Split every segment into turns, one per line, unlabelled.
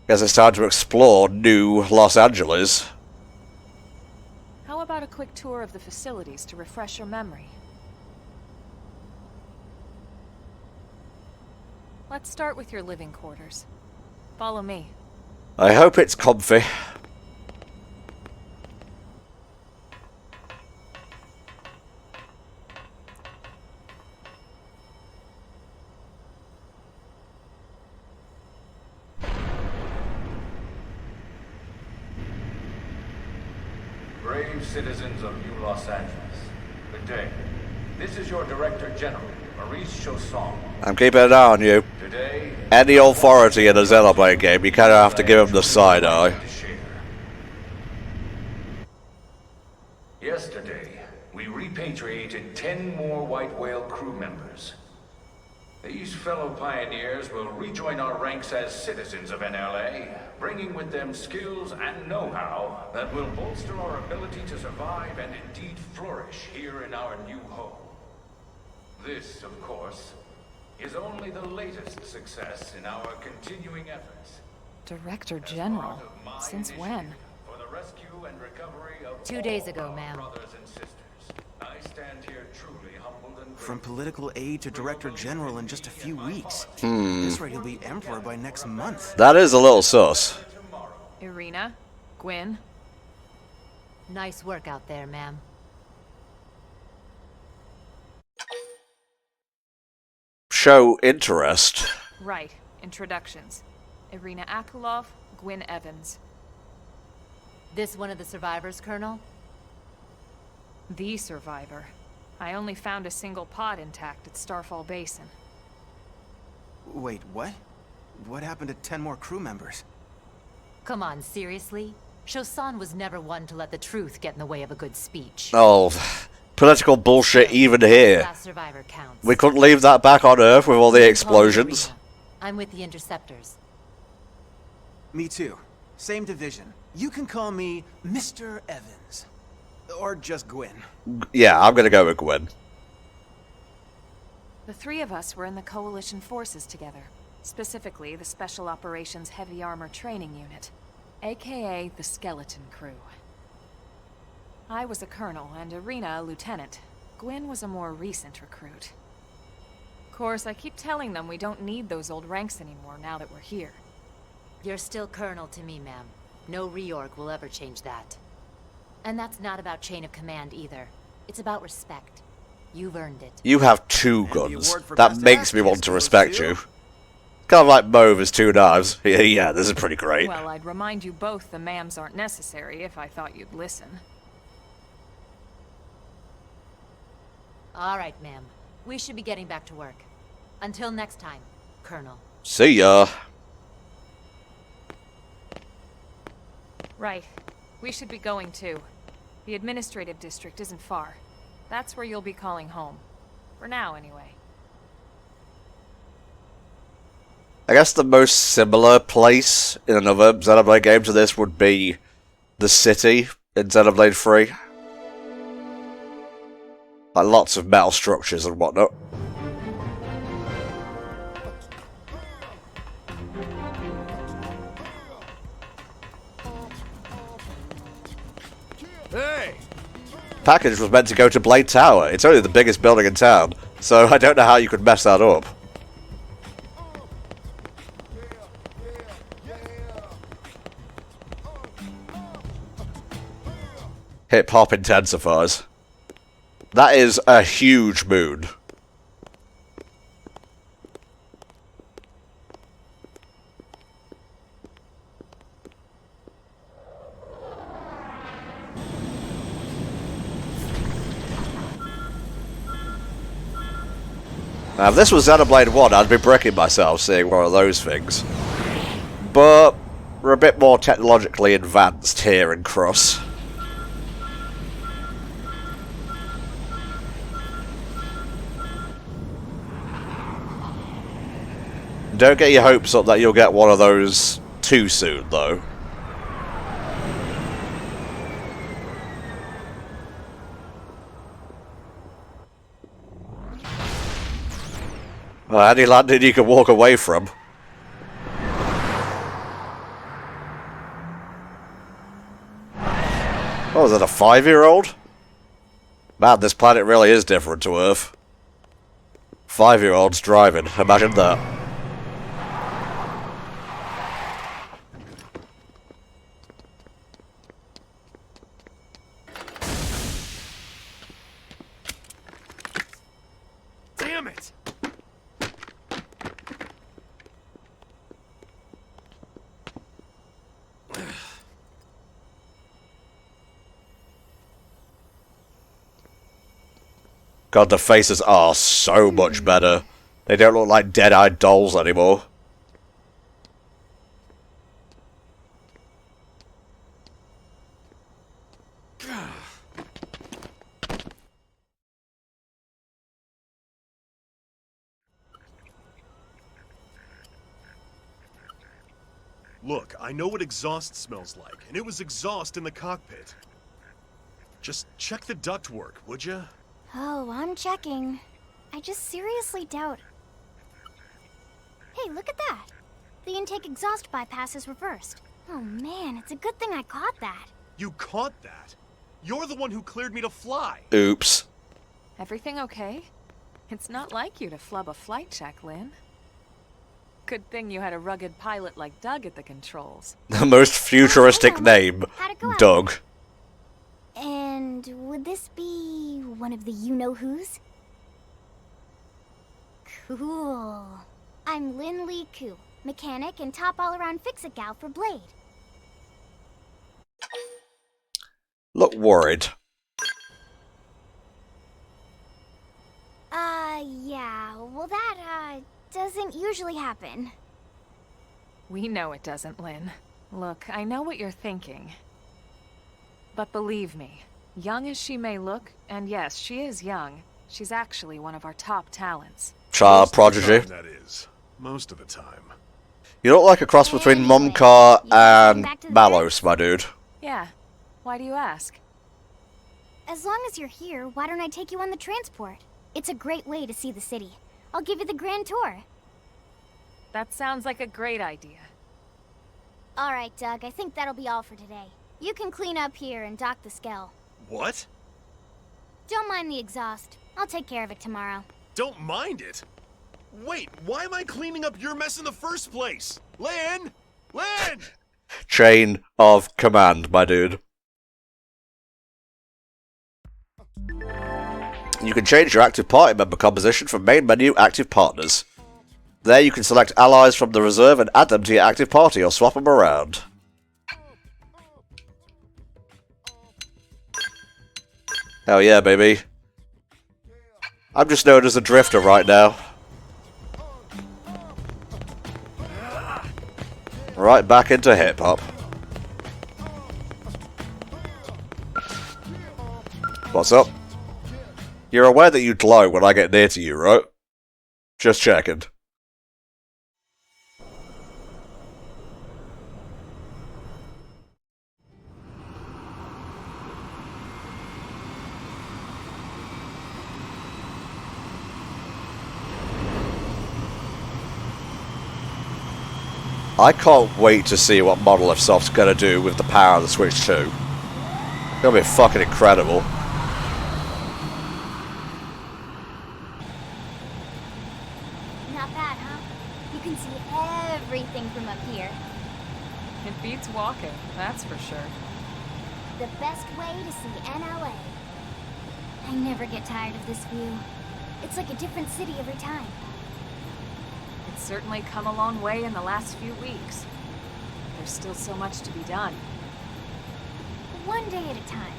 Guess it's time to explore new Los Angeles.
How about a quick tour of the facilities to refresh your memory? Let's start with your living quarters. Follow me.
I hope it's comfy.
Brave citizens of New Los Angeles, good day. This is your Director General, Maurice Chausson.
I'm keeping an eye on you.
Today,
Any authority in a Xenoblade game, you kind of have to give him the side eye.
Yesterday, we repatriated 10 more White Whale crew members. These fellow pioneers will rejoin our ranks as citizens of NLA, bringing with them skills and know-how that will bolster our ability to survive and indeed flourish here in our new home. This, of course, is only the latest success in our continuing efforts.
Director General? Since when?
For the rescue and recovery of
2 days ago, ma'am.
brothers and sisters. I stand here truly humbled and
From political aide to Director General in just a few weeks. At this rate, he'll be Emperor by next month.
That is a little sus.
Irina? Gwyn?
Nice work out there, ma'am.
Show interest.
Right. Introductions. Irina Akulov, Gwyn Evans.
This one of the survivors, Colonel?
The survivor. I only found a single pod intact at Starfall Basin.
Wait, what? What happened to 10 more crew members?
Come on, seriously? Chausson was never one to let the truth get in the way of a good speech.
Oh, political bullshit even here.
Last survivor counts.
We couldn't leave that back on Earth with all the explosions.
I'm with the Interceptors.
Me too. Same division. You can call me Mr. Evans. Or just Gwyn.
Yeah, I'm gonna go with Gwyn.
The three of us were in the Coalition forces together. Specifically, the Special Operations Heavy Armor Training Unit, aka the Skeleton Crew. I was a colonel and Irina a lieutenant. Gwyn was a more recent recruit. Of course, I keep telling them we don't need those old ranks anymore now that we're here.
You're still Colonel to me, ma'am. No reorg will ever change that. And that's not about chain of command either. It's about respect. You've earned it.
You have two guns.
award for
That
best
makes me
actress
want to
goes
respect
to-
you. Kind of like Mo with his two knives. Yeah, this is pretty great.
Well, I'd remind you both the ma'ams aren't necessary if I thought you'd listen.
All right, ma'am. We should be getting back to work. Until next time, Colonel.
See ya.
Right. We should be going too. The administrative district isn't far. That's where you'll be calling home. For now, anyway.
I guess the most similar place in another Xenoblade game to this would be the city in Xenoblade 3. Like lots of metal structures and whatnot.
Hey!
Package was meant to go to Blade Tower. It's only the biggest building in town, so I don't know how you could mess that up. Hip-hop intensifiers. That is a huge moon. Now, if this was Xenoblade 1, I'd be bricking myself seeing one of those things. But we're a bit more technologically advanced here in Cross. Don't get your hopes up that you'll get one of those too soon, though. Well, any landing you can walk away from. Oh, is that a 5-year-old? Man, this planet really is different to Earth. 5-year-olds driving, imagine that.
Damn it!
God, the faces are so much better. They don't look like dead-eyed dolls anymore.
Look, I know what exhaust smells like, and it was exhaust in the cockpit. Just check the ductwork, would you?
Oh, I'm checking. I just seriously doubt... Hey, look at that! The intake exhaust bypass is reversed. Oh man, it's a good thing I caught that.
You caught that? You're the one who cleared me to fly!
Oops.
Everything okay? It's not like you to flub a flight check, Lynn. Good thing you had a rugged pilot like Doug at the controls.
The most futuristic name,
How'd it go out?
Doug.
And would this be one of the you-know-who's? Cool. I'm Lynn Lee Koo, mechanic and top all-around fix-it gal for Blade.
Look worried.
Yeah, well that, doesn't usually happen.
We know it doesn't, Lynn. Look, I know what you're thinking. But believe me, young as she may look, and yes, she is young, she's actually one of our top talents.
Child prodigy.
That is. Most of the time.
You look like a cross between
Anyway,
Mumcar
you wanna
and
come back to the
Malos, my dude.
Yeah, why do you ask?
As long as you're here, why don't I take you on the transport? It's a great way to see the city. I'll give you the grand tour.
That sounds like a great idea.
All right, Doug, I think that'll be all for today. You can clean up here and dock the Skell.
What?
Don't mind the exhaust. I'll take care of it tomorrow.
Don't mind it? Wait, why am I cleaning up your mess in the first place? Lynn! Lynn!
Chain of command, my dude. You can change your active party member composition from main menu active partners. There you can select allies from the reserve and add them to your active party or swap them around. Hell yeah, baby. I'm just known as a drifter right now. Right back into hip-hop. What's up? You're aware that you glow when I get near to you, right? Just checking. I can't wait to see what Monolith Soft's gonna do with the power of the Switch 2. It's gonna be fucking incredible.
Not bad, huh? You can see everything from up here.
It beats walking, that's for sure.
The best way to see NLA. I never get tired of this view. It's like a different city every time.
It's certainly come a long way in the last few weeks. There's still so much to be done.
One day at a time.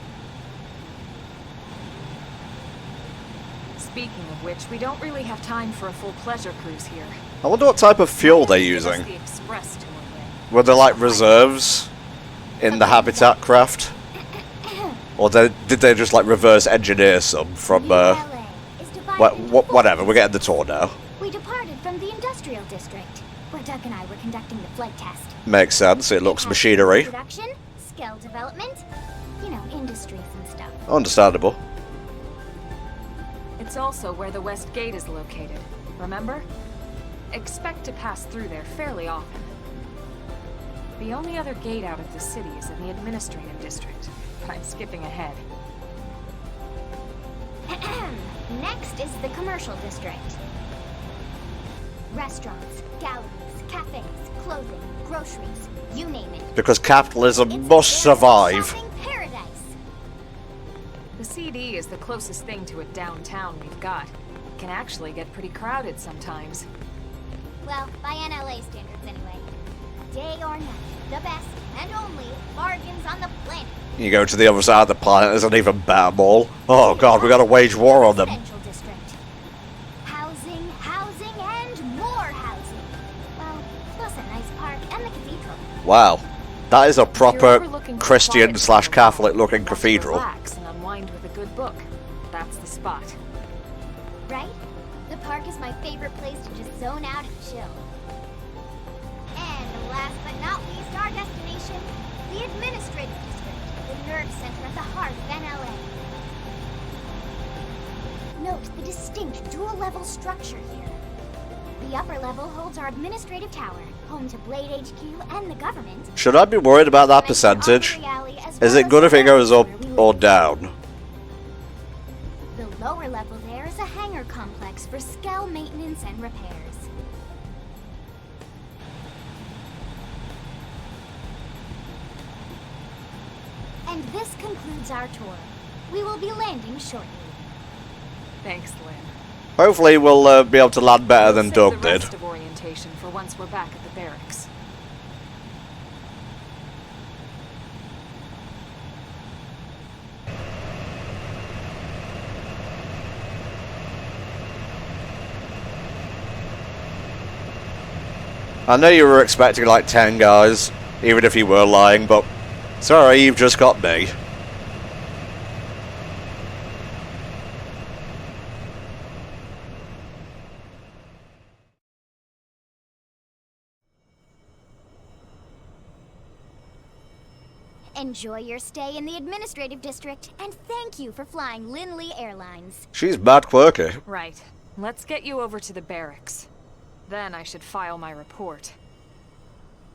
Speaking of which, we don't really have time for a full pleasure cruise here.
I wonder what type of fuel they're
Give us
using.
the express tour, Lynn.
Were there like reserves in the Habitat craft? Or did they just like reverse engineer some from
NLA is divided into
whatever,
four
we're getting the tour now.
We departed from the industrial district, where Doug and I were conducting the flight test.
Makes sense, it looks
It has
machinery.
Production, skill development, you know, industries and stuff.
Understandable.
It's also where the West Gate is located, remember? Expect to pass through there fairly often. The only other gate out of the city is in the administrative district, but I'm skipping ahead.
Next is the commercial district. Restaurants, galleries, cafes, clothing, groceries, you name it.
Because capitalism
It's
must
a
survive.
shopping paradise.
The CD is the closest thing to a downtown we've got. It can actually get pretty crowded sometimes.
Well, by NLA standards anyway. Day or night, the best and only bargains on the planet.
You go to the other side of the planet, there's an even better mall. Oh god, we gotta wage war on them.
Residential district. Housing, housing, and more housing. Well, plus a nice park and the cathedral.
Wow. That is a
If you're
proper
ever looking for
Christian
quiet
slash
time
Catholic
to
looking cathedral.
Relax and unwind with a good book. That's the spot.
Right? The park is my favorite place to just zone out and chill. And last but not least, our destination, the administrative district, the nerve center at the heart of NLA. Note the distinct dual-level structure here. The upper level holds our administrative tower, home to Blade HQ and the government.
Should I be worried about that percentage? Is it good if it goes up or down?
The lower level there is a hangar complex for Skell maintenance and repairs. And this concludes our tour. We will be landing shortly.
Thanks, Lynn.
Hopefully we'll be able to land better than
We'll
Doug
save the
did.
rest of orientation for once we're back at the barracks.
I know you were expecting like 10 guys, even if you were lying, but sorry, you've just got me.
Enjoy your stay in the administrative district, and thank you for flying Lindley Airlines.
She's mad quirky.
Right. Let's get you over to the barracks. Then I should file my report.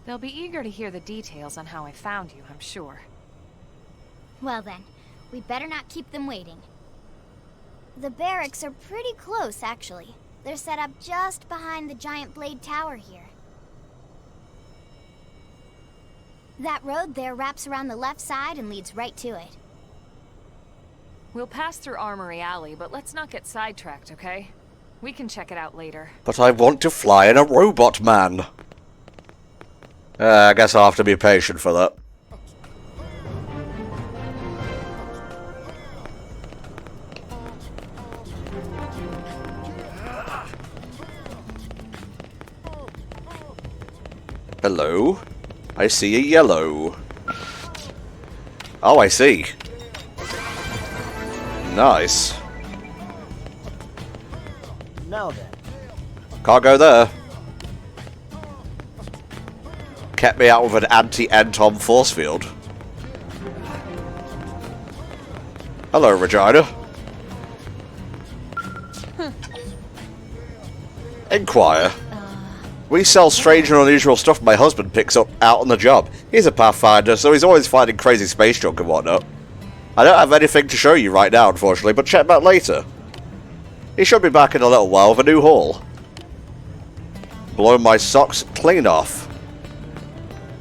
They'll be eager to hear the details on how I found you, I'm sure.
Well then, we better not keep them waiting. The barracks are pretty close, actually. They're set up just behind the giant blade tower here. That road there wraps around the left side and leads right to it.
We'll pass through Armory Alley, but let's not get sidetracked, okay? We can check it out later.
But I want to fly in a robot man. I guess I'll have to be patient for that. Hello? I see a yellow. Oh, I see. Nice.
Now then.
Can't go there. Kept me out of an anti-Entom force field. Hello, Regina. Inquire. We sell strange and unusual stuff my husband picks up out on the job. He's a Pathfinder, so he's always finding crazy space junk and whatnot. I don't have anything to show you right now, unfortunately, but check back later. He should be back in a little while with a new haul. Blow my socks clean off.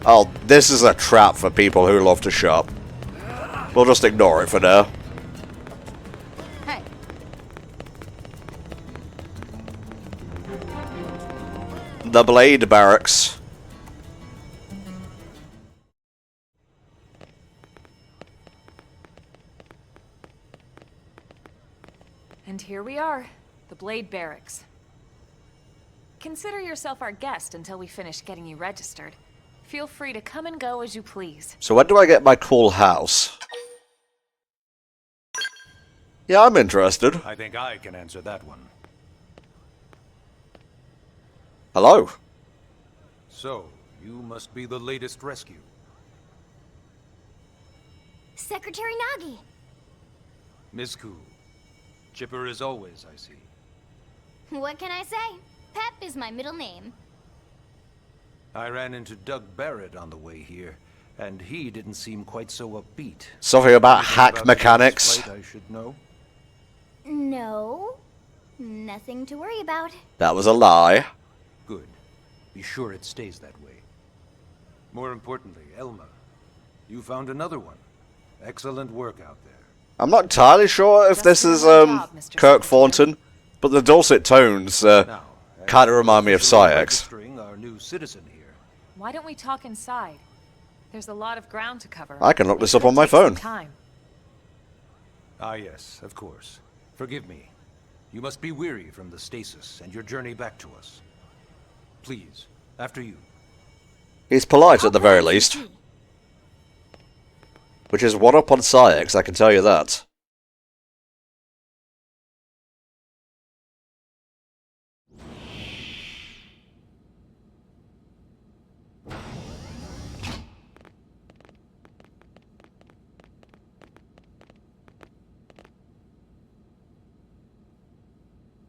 Oh, this is a trap for people who love to shop. We'll just ignore it for now.
Hey.
The Blade Barracks.
And here we are, the Blade Barracks. Consider yourself our guest until we finish getting you registered. Feel free to come and go as you please.
So when do I get my cool house? Yeah, I'm interested.
I think I can answer that one.
Hello.
So, you must be the latest rescue.
Secretary Nagi!
Miss Cool. Chipper as always, I see.
What can I say? Pep is my middle name.
I ran into Doug Barrett on the way here, and he didn't seem quite so upbeat.
Something about
Anything
hack
about
mechanics.
today's flight I should know?
No, nothing to worry about.
That was a lie.
Good. Be sure it stays that way. More importantly, Elma, you found another one. Excellent work out there.
I'm not entirely sure if this is Kirk Thornton, but the dulcet tones
Now,
kind of remind me of
officially
Syx.
registering our new citizen here.
Why don't we talk inside? There's a lot of ground to cover.
I can look
It
this up
could
on my
take some
phone.
time.
Ah yes, of course. Forgive me. You must be weary from the stasis and your journey back to us. Please, after you.
He's polite at the very least. Which is one up on Syx, I can tell you that.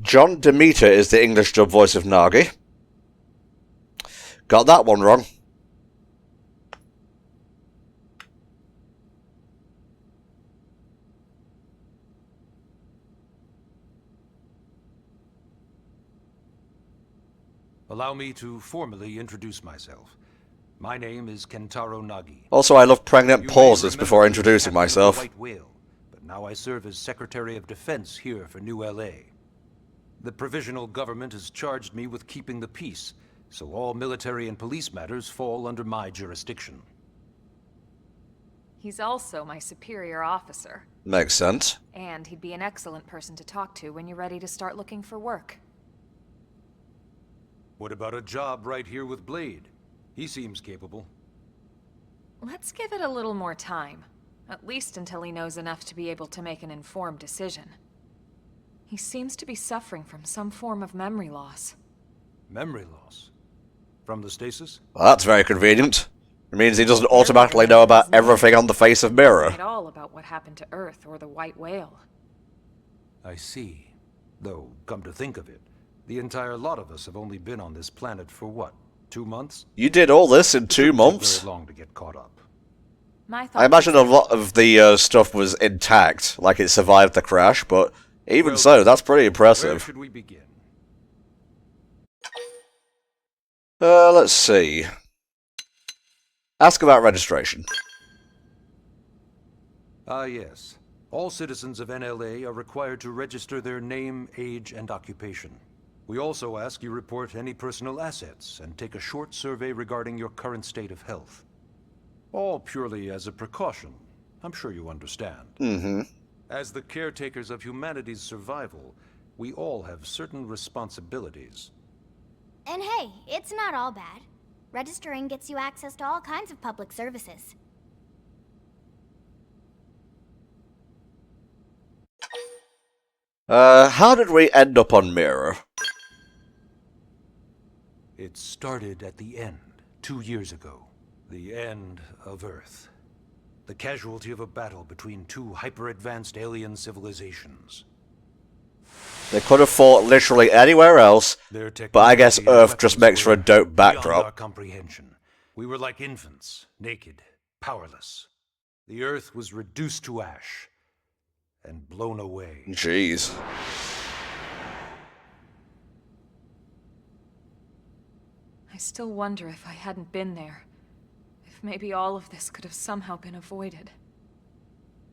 John Demeter is the English dub voice of Nagi. Got that one wrong.
Allow me to formally introduce myself. My name is Kentaro Nagi.
Also, I love pregnant
You may
pauses
remember
before
me as
introducing
captain of the
myself.
White Whale, but now I serve as Secretary of Defense here for New LA. The provisional government has charged me with keeping the peace, so all military and police matters fall under my jurisdiction.
He's also my superior officer,
Makes sense.
and he'd be an excellent person to talk to when you're ready to start looking for work.
What about a job right here with Blade? He seems capable.
Let's give it a little more time. At least until he knows enough to be able to make an informed decision. He seems to be suffering from some form of memory loss.
Memory loss? From the stasis?
Well, that's very convenient. It means he doesn't automatically know about everything on the face of Mirror.
At all about what happened to Earth or the White Whale.
I see. Though, come to think of it, the entire lot of us have only been on this planet for what, 2 months?
You did all this in 2
Shouldn't take
months?
very long to get caught up.
My
I imagine a lot of the stuff was intact, like it survived the crash, but even
Well,
so, that's pretty
Where
impressive.
should we begin?
Let's see. Ask about registration.
Ah, yes. All citizens of NLA are required to register their name, age, and occupation. We also ask you report any personal assets and take a short survey regarding your current state of health. All purely as a precaution. I'm sure you understand.
Mm-hmm.
As the caretakers of humanity's survival, we all have certain responsibilities.
And hey, it's not all bad. Registering gets you access to all kinds of public services.
How did we end up on Mirror?
It started at the end, 2 years ago. The end of Earth. The casualty of a battle between two hyper-advanced alien civilizations.
They could have fought literally anywhere else,
Their
but I guess
technology and
Earth just
weapons
makes for a
were
dope
beyond our
backdrop.
comprehension. We were like infants, naked, powerless. The Earth was reduced to ash and blown away.
Jeez.
I still wonder if I hadn't been there. If maybe all of this could have somehow been avoided.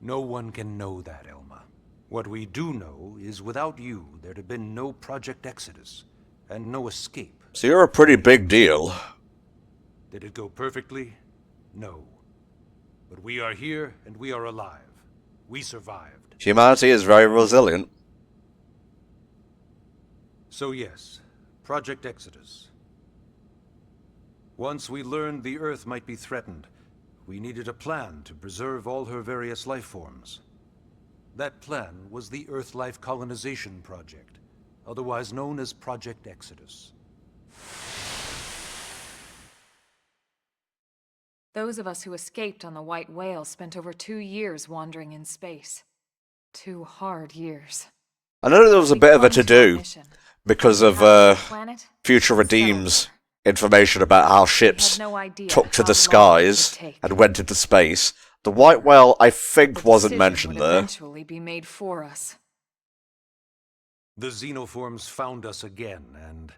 No one can know that, Elma. What we do know is without you, there'd have been no Project Exodus, and no escape.
So you're a pretty big deal.
Did it go perfectly? No. But we are here, and we are alive. We survived.
Humanity is very resilient.
So yes, Project Exodus. Once we learned the Earth might be threatened, we needed a plan to preserve all her various life forms. That plan was the Earth Life Colonization Project, otherwise known as Project Exodus.
Those of us who escaped on the White Whale spent over 2 years wandering in space. 2 hard years.
I know there was a
We
bit of a
clung to our
to-do
mission.
because of
Half the planet,
Future
settled
Redeems
her.
information about how
We
ships
had no idea
took to
how
the
long it
skies
would take.
and went into space. The white whale, I think,
The
wasn't
decision
mentioned
would
there.
eventually be made for us.
The xenoforms found us again, and,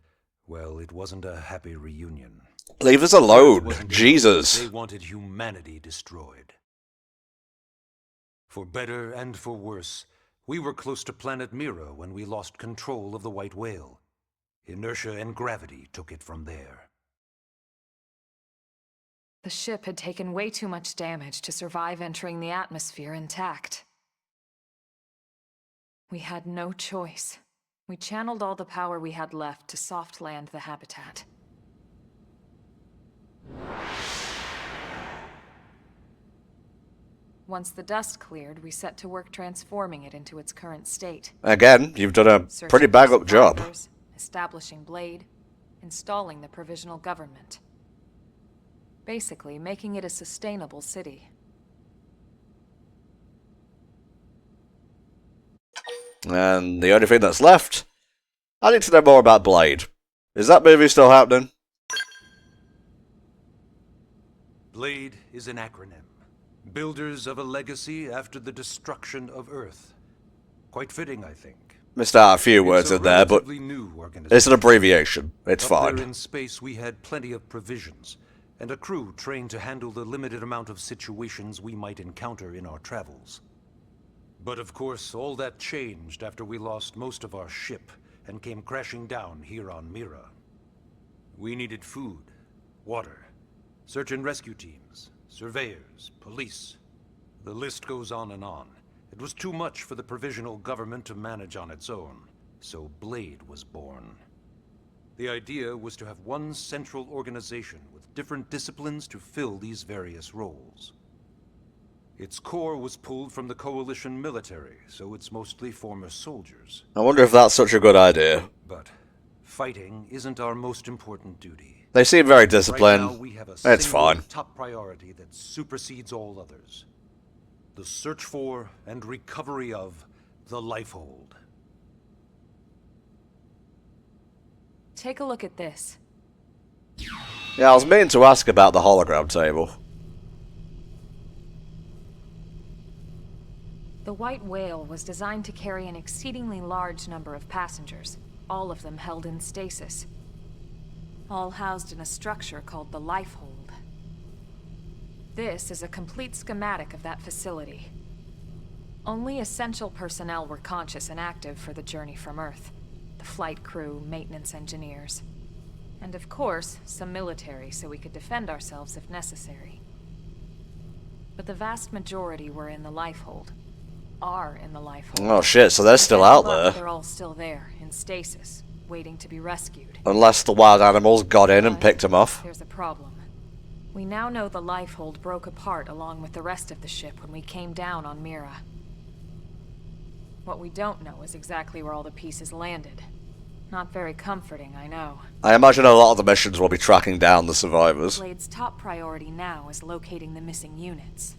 well, it wasn't a happy reunion.
Leave us
Theirs
alone,
wasn't enough.
Jesus.
They wanted humanity destroyed. For better and for worse, we were close to planet Mira when we lost control of the white whale. Inertia and gravity took it from there.
The ship had taken way too much damage to survive entering the atmosphere intact. We had no choice. We channeled all the power we had left to soft land the habitat. Once the dust cleared, we set to work transforming it into its current state.
Again, you've done a
Searching
pretty
for
bang up job.
survivors, establishing Blade, installing the provisional government. Basically, making it a sustainable city.
And the only thing that's left, I need to know more about Blade. Is that movie still happening?
Blade is an acronym. Builders of a legacy after the destruction of Earth. Quite fitting, I think.
Missed out a few
It's
words
a
in there, but
relatively new organization.
it's an abbreviation. It's
Up
fine.
there in space, we had plenty of provisions, and a crew trained to handle the limited amount of situations we might encounter in our travels. But of course, all that changed after we lost most of our ship and came crashing down here on Mira. We needed food, water, search and rescue teams, surveyors, police. The list goes on and on. It was too much for the provisional government to manage on its own, so Blade was born. The idea was to have one central organization with different disciplines to fill these various roles. Its core was pulled from the Coalition military, so it's mostly former soldiers.
I wonder if that's such a good idea.
But fighting isn't our most important duty.
They seem very
Right
disciplined.
now, we have a
It's
single
fine.
top priority that supersedes all others. The search for and recovery of the Lifehold.
Take a look at this.
Yeah, I was meaning to ask about the hologram table.
The White Whale was designed to carry an exceedingly large number of passengers, all of them held in stasis. All housed in a structure called the Lifehold. This is a complete schematic of that facility. Only essential personnel were conscious and active for the journey from Earth. The flight crew, maintenance engineers. And of course, some military so we could defend ourselves if necessary. But the vast majority were in the Lifehold. Are in the Lifehold.
Oh shit, so they're still out there.
They're all still there, in stasis, waiting to be rescued.
Unless the wild animals got in and
But
picked them off.
there's a problem. We now know the Lifehold broke apart along with the rest of the ship when we came down on Mira. What we don't know is exactly where all the pieces landed. Not very comforting, I know.
I imagine a lot of the missions will be tracking down the survivors.
Blade's top priority now is locating the missing units.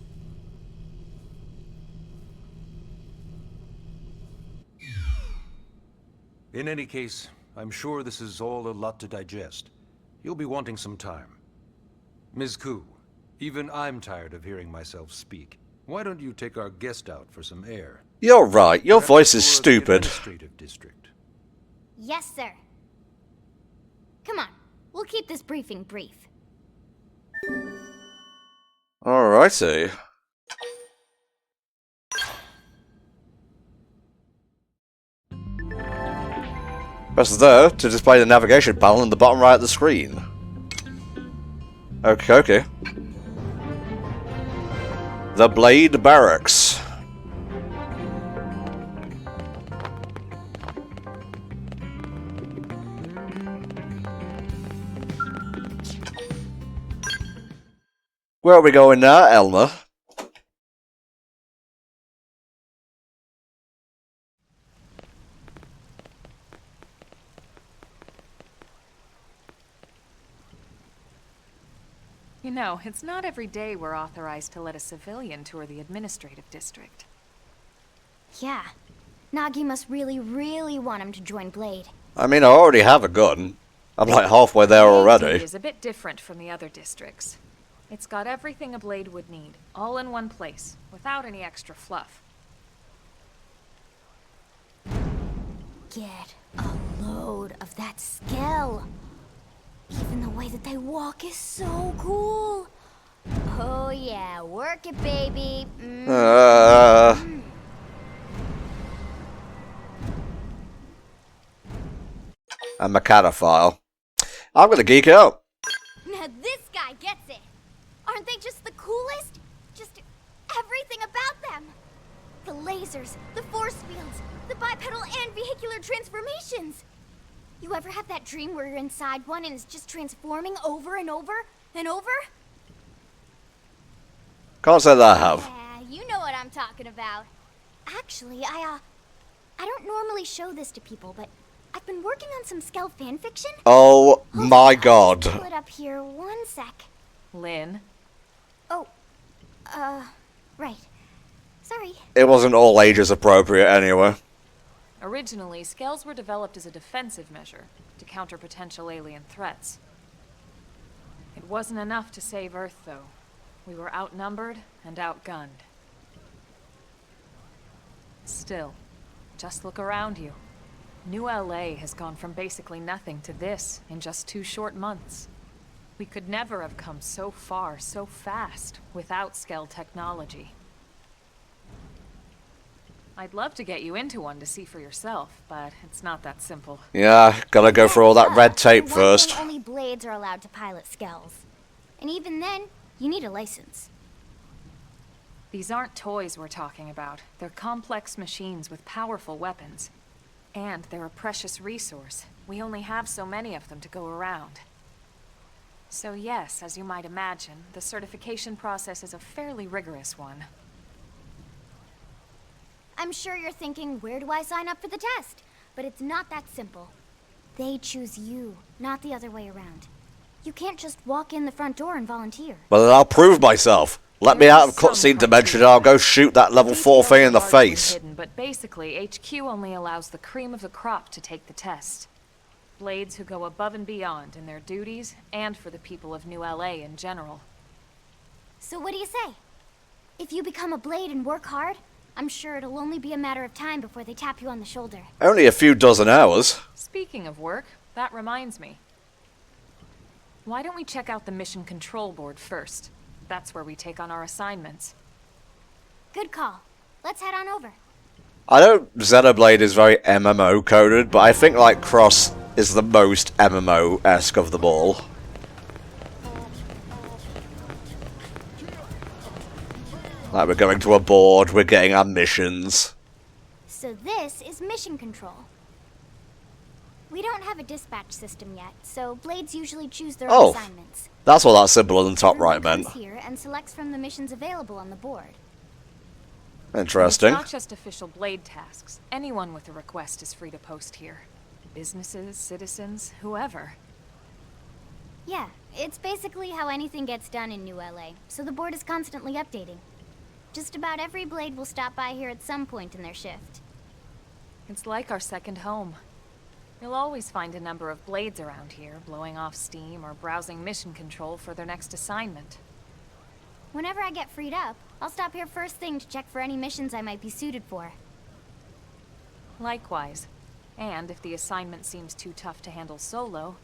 In any case, I'm sure this is all a lot to digest. You'll be wanting some time. Ms. Koo, even I'm tired of hearing myself speak. Why don't you take our guest out for some air?
You're right, your
Perhaps
voice is
tour of the
stupid.
administrative district.
Yes, sir. Come on, we'll keep this briefing brief.
Alrighty. Press there to display the navigation panel in the bottom right of the screen. Okay, okay. The Blade Barracks. Where are we going now, Elmer?
You know, it's not every day we're authorized to let a civilian tour the administrative district.
Yeah. Nagi must really, really want him to join Blade.
I mean, I already have a gun. I'm like halfway there already.
is a bit different from the other districts. It's got everything a blade would need, all in one place, without any extra fluff.
Get a load of that scale. Even the way that they walk is so cool. Oh yeah, work it, baby.
A mechanophile. I'm gonna geek out.
Now this guy gets it. Aren't they just the coolest? Just everything about them. The lasers, the force fields, the bipedal and vehicular transformations. You ever have that dream where you're inside one and it's just transforming over and over and over?
Can't say that I have.
Yeah, you know what I'm talking about. Actually, I don't normally show this to people, but I've been working on some Skell fanfiction.
Oh my god.
Put up here 1 sec.
Lynn?
Oh, right. Sorry.
It wasn't all ages appropriate anyway.
Originally, Skells were developed as a defensive measure to counter potential alien threats. It wasn't enough to save Earth, though. We were outnumbered and outgunned. Still, just look around you. New LA has gone from basically nothing to this in just 2 short months. We could never have come so far so fast without Skell technology. I'd love to get you into one to see for yourself, but it's not that simple.
Yeah, gotta go through all that red tape
For one
first.
thing, only blades are allowed to pilot Skells. And even then, you need a license.
These aren't toys we're talking about. They're complex machines with powerful weapons. And they're a precious resource. We only have so many of them to go around. So yes, as you might imagine, the certification process is a fairly rigorous one.
I'm sure you're thinking, where do I sign up for the test? But it's not that simple. They choose you, not the other way around. You can't just walk in the front door and volunteer.
Well, then I'll prove myself. Let me out of cutscene dimension and I'll go shoot that level 4 thing in the face.
Hidden, but basically, HQ only allows the cream of the crop to take the test. Blades who go above and beyond in their duties, and for the people of New LA in general.
So what do you say? If you become a blade and work hard, I'm sure it'll only be a matter of time before they tap you on the shoulder.
Only a few dozen hours.
Speaking of work, that reminds me. Why don't we check out the mission control board first? That's where we take on our assignments.
Good call. Let's head on over.
I know Xenoblade is very MMO coded, but I think like Cross is the most MMO-esque of them all. Like we're going to a board, we're getting our missions.
So this is mission control. We don't have a dispatch system yet, so blades usually choose their own assignments.
That's what that symbol on the top right meant.
Everyone comes here and selects from the missions available on the board.
Interesting.
It's not just official blade tasks. Anyone with a request is free to post here. Businesses, citizens, whoever.
Yeah, it's basically how anything gets done in New LA, so the board is constantly updating. Just about every blade will stop by here at some point in their shift.
It's like our second home. You'll always find a number of blades around here, blowing off steam or browsing mission control for their next assignment.
Whenever I get freed up, I'll stop here first thing to check for any missions I might be suited for.
Likewise. And if the assignment seems too tough to handle solo,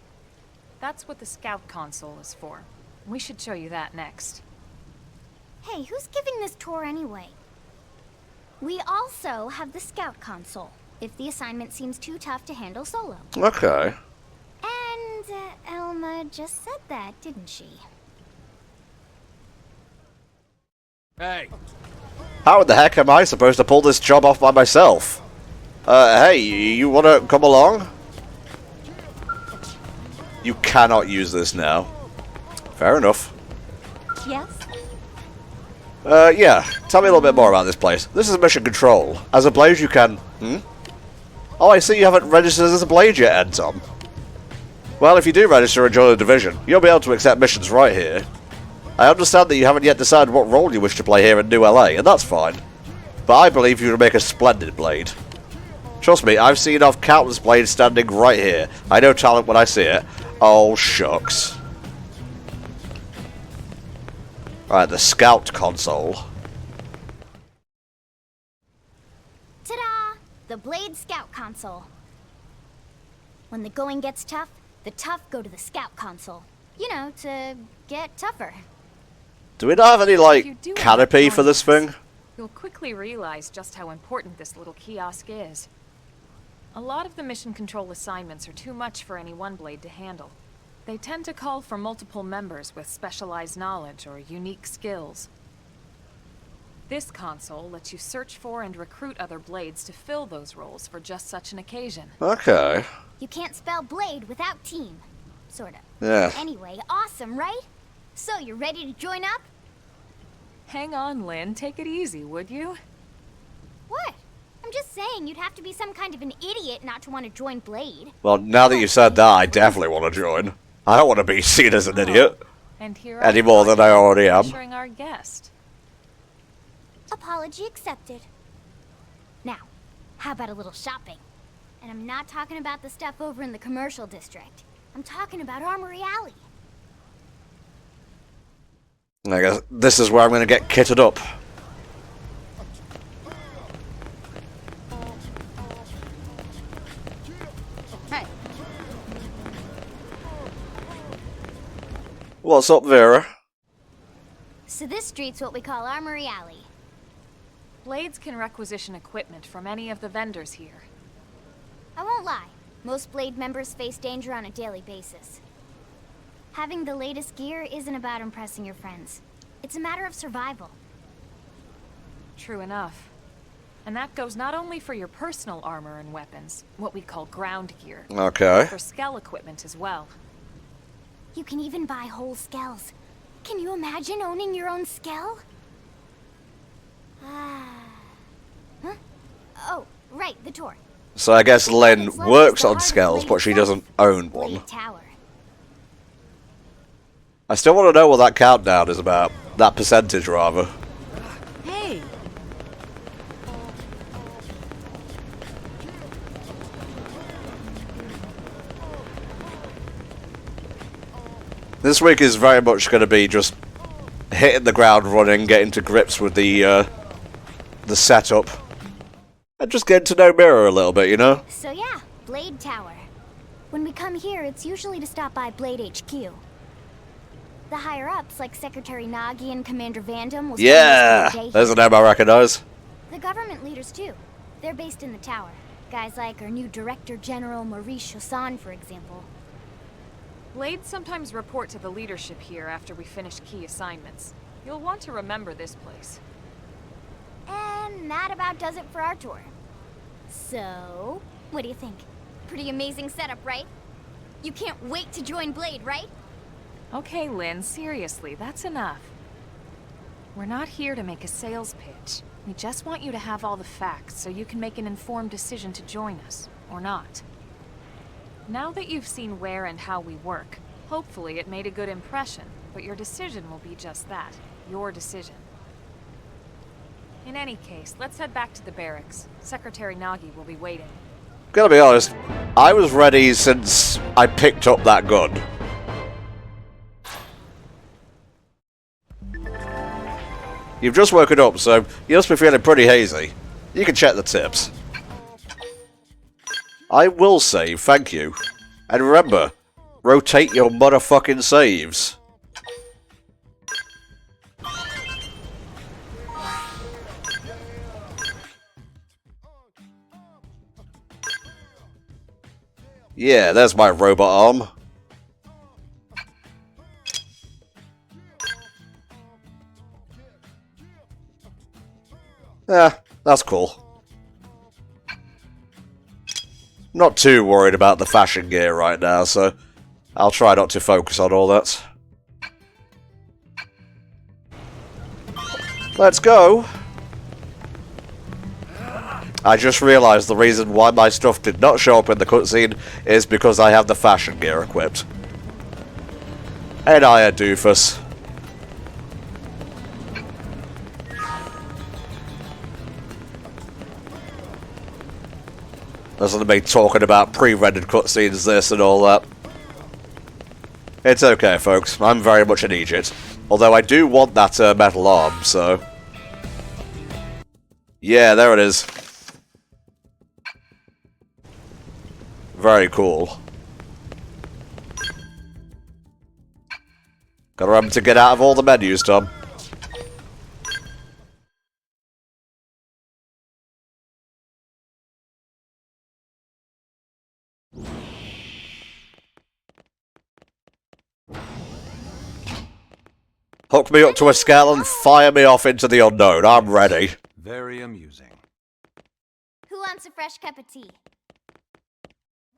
that's what the scout console is for. We should show you that next.
Hey, who's giving this tour anyway? We also have the scout console, if the assignment seems too tough to handle solo.
Okay.
And Elma just said that, didn't she?
Hey.
How the heck am I supposed to pull this job off by myself? Hey, you wanna come along? You cannot use this now. Fair enough.
Yes?
Yeah. Tell me a little bit more about this place. This is mission control. As a blade, you can... Oh, I see you haven't registered as a blade yet, Anton. Well, if you do register and join the division, you'll be able to accept missions right here. I understand that you haven't yet decided what role you wish to play here in New LA, and that's fine. But I believe you would make a splendid blade. Trust me, I've seen off countless blades standing right here. I know talent when I see it. Oh, shucks. Right, the scout console.
Ta-da! The Blade Scout Console. When the going gets tough, the tough go to the Scout Console. You know, to get tougher.
Do we not have any,
If
like,
you do
canopy
end up
for this
joining
thing?
us, you'll quickly realize just how important this little kiosk is. A lot of the mission control assignments are too much for any one blade to handle. They tend to call for multiple members with specialized knowledge or unique skills. This console lets you search for and recruit other blades to fill those roles for just such an occasion.
Okay.
You can't spell blade without team. Sorta.
Yeah.
Anyway, awesome, right? So, you're ready to join up?
Hang on, Lynn. Take it easy, would you?
What? I'm just saying you'd have to be some kind of an idiot not to want to join Blade.
Well, now that you said that, I definitely want to join. I don't want to be seen as an idiot.
And here
Any more than I already am.
Featuring our guest.
Apology accepted. Now, how about a little shopping? And I'm not talking about the stuff over in the commercial district. I'm talking about Armory Alley.
I guess this is where I'm going to get kitted up.
Hey.
What's up, Vera?
So this street's what we call Armory Alley.
Blades can requisition equipment from any of the vendors here.
I won't lie, most Blade members face danger on a daily basis. Having the latest gear isn't about impressing your friends. It's a matter of survival.
True enough. And that goes not only for your personal armor and weapons, what we call ground gear,
Okay.
but for skell equipment as well.
You can even buy whole skells. Can you imagine owning your own skell? Huh? Oh, right, the tour.
So I guess Len
It's
works
the
on
hardest
skells,
blade
but she
itself.
doesn't own one.
Blade Tower.
I still want to know what that countdown is about. That percentage, rather.
Hey.
This week is very much going to be just hitting the ground running, getting to grips with the setup, and just getting to know Mirror a little bit, you know?
So yeah, Blade Tower. When we come here, it's usually to stop by Blade HQ. The higher-ups, like Secretary Nagi and Commander Vandam, will spend most of
Yeah!
their day
There's
here.
a name I recognize.
The government leaders, too. They're based in the tower. Guys like our new Director General Maurice Chassan, for example.
Blades sometimes report to the leadership here after we finish key assignments. You'll want to remember this place.
And that about does it for our tour. So, what do you think? Pretty amazing setup, right? You can't wait to join Blade, right?
Okay, Lynn, seriously, that's enough. We're not here to make a sales pitch. We just want you to have all the facts so you can make an informed decision to join us, or not. Now that you've seen where and how we work, hopefully it made a good impression, but your decision will be just that, your decision. In any case, let's head back to the barracks. Secretary Nagi will be waiting.
Gotta be honest, I was ready since I picked up that gun. You've just woken up, so you must be feeling pretty hazy. You can check the tips. I will save, thank you. And remember, rotate your motherfucking saves. Yeah, there's my robot arm. Yeah, that's cool. Not too worried about the fashion gear right now, so I'll try not to focus on all that. Let's go! I just realised the reason why my stuff did not show up in the cutscene is because I have the fashion gear equipped. And I a doofus. Listen to me talking about pre-rendered cutscenes, this and all that. It's okay, folks. I'm very much in Egypt. Although I do want that metal arm, so... Yeah, there it is. Very cool. Gotta remember to get out of all the menus, Tom. Hook me up to a skeleton, fire me off into the unknown. I'm ready.
Very amusing.
Who wants a fresh cup of tea?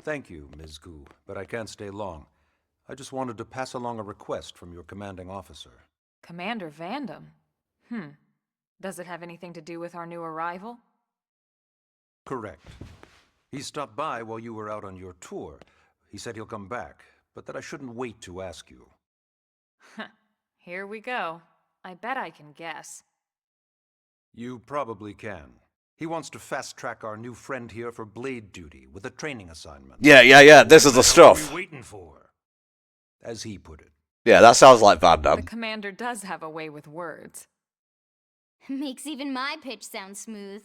Thank you, Ms. Gu, but I can't stay long. I just wanted to pass along a request from your commanding officer.
Commander Vandam? Does it have anything to do with our new arrival?
Correct. He stopped by while you were out on your tour. He said he'll come back, but that I shouldn't wait to ask you.
Here we go. I bet I can guess.
You probably can. He wants to fast-track our new friend here for blade duty with a training assignment.
Yeah, this is the stuff.
What are we waiting for? As he put it.
Yeah, that sounds like Van
The
Damme.
commander does have a way with words.
Makes even my pitch sound smooth.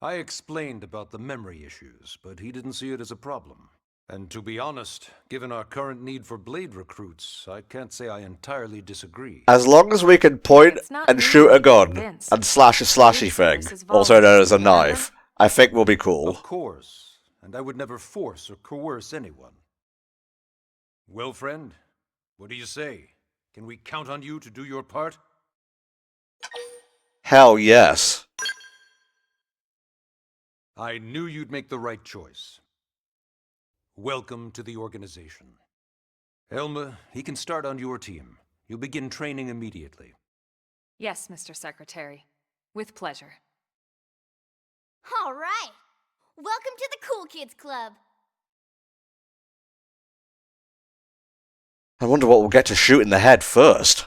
I explained about the memory issues, but he didn't see it as a problem. And to be honest, given our current need for blade recruits, I can't say I entirely disagree.
As long as we can point
It's not
and
easy
shoot
to
a gun
convince.
and slash a slashy thing,
This is
also known as a
Commander.
knife, I think we'll be cool.
Of course, and I would never force or coerce anyone. Well, friend, what do you say? Can we count on you to do your part?
Hell yes.
I knew you'd make the right choice. Welcome to the organization. Elma, he can start on your team. You'll begin training immediately.
Yes, Mr. Secretary. With pleasure.
All right. Welcome to the Cool Kids Club.
I wonder what we'll get to shoot in the head first.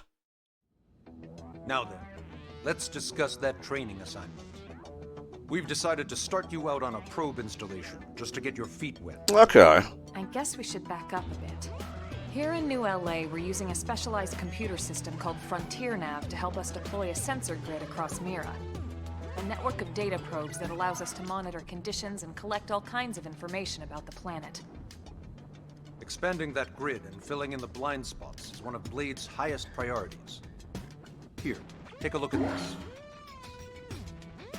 Now then, let's discuss that training assignment. We've decided to start you out on a probe installation, just to get your feet wet.
Okay.
I guess we should back up a bit. Here in New LA, we're using a specialized computer system called Frontier Nav to help us deploy a sensor grid across Mira. A network of data probes that allows us to monitor conditions and collect all kinds of information about the planet.
Expanding that grid and filling in the blind spots is one of Blade's highest priorities. Here, take a look at this.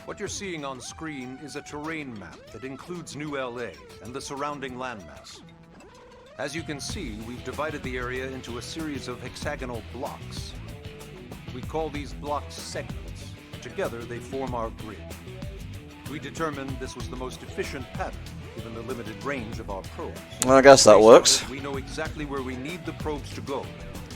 What you're seeing on screen is a terrain map that includes New LA and the surrounding landmass. As you can see, we've divided the area into a series of hexagonal blocks. We call these blocks segments. Together, they form our grid. We determined this was the most efficient pattern, given the limited range of our probes.
I guess that works.
We know exactly where we need the probes to go.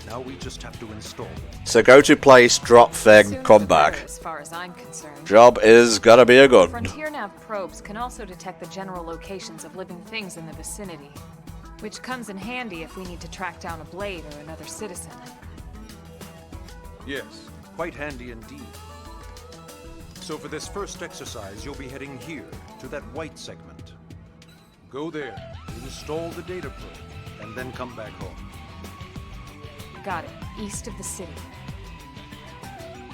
Now we just have to install them.
So go to place, drop thing,
Sooner
come
the
back.
better, as far as I'm concerned.
Job is gonna be a good one.
Frontier Nav probes can also detect the general locations of living things in the vicinity, which comes in handy if we need to track down a blade or another citizen.
Yes, quite handy indeed. So for this first exercise, you'll be heading here, to that white segment. Go there, install the data probe, and then come back home.
Got it. East of the city.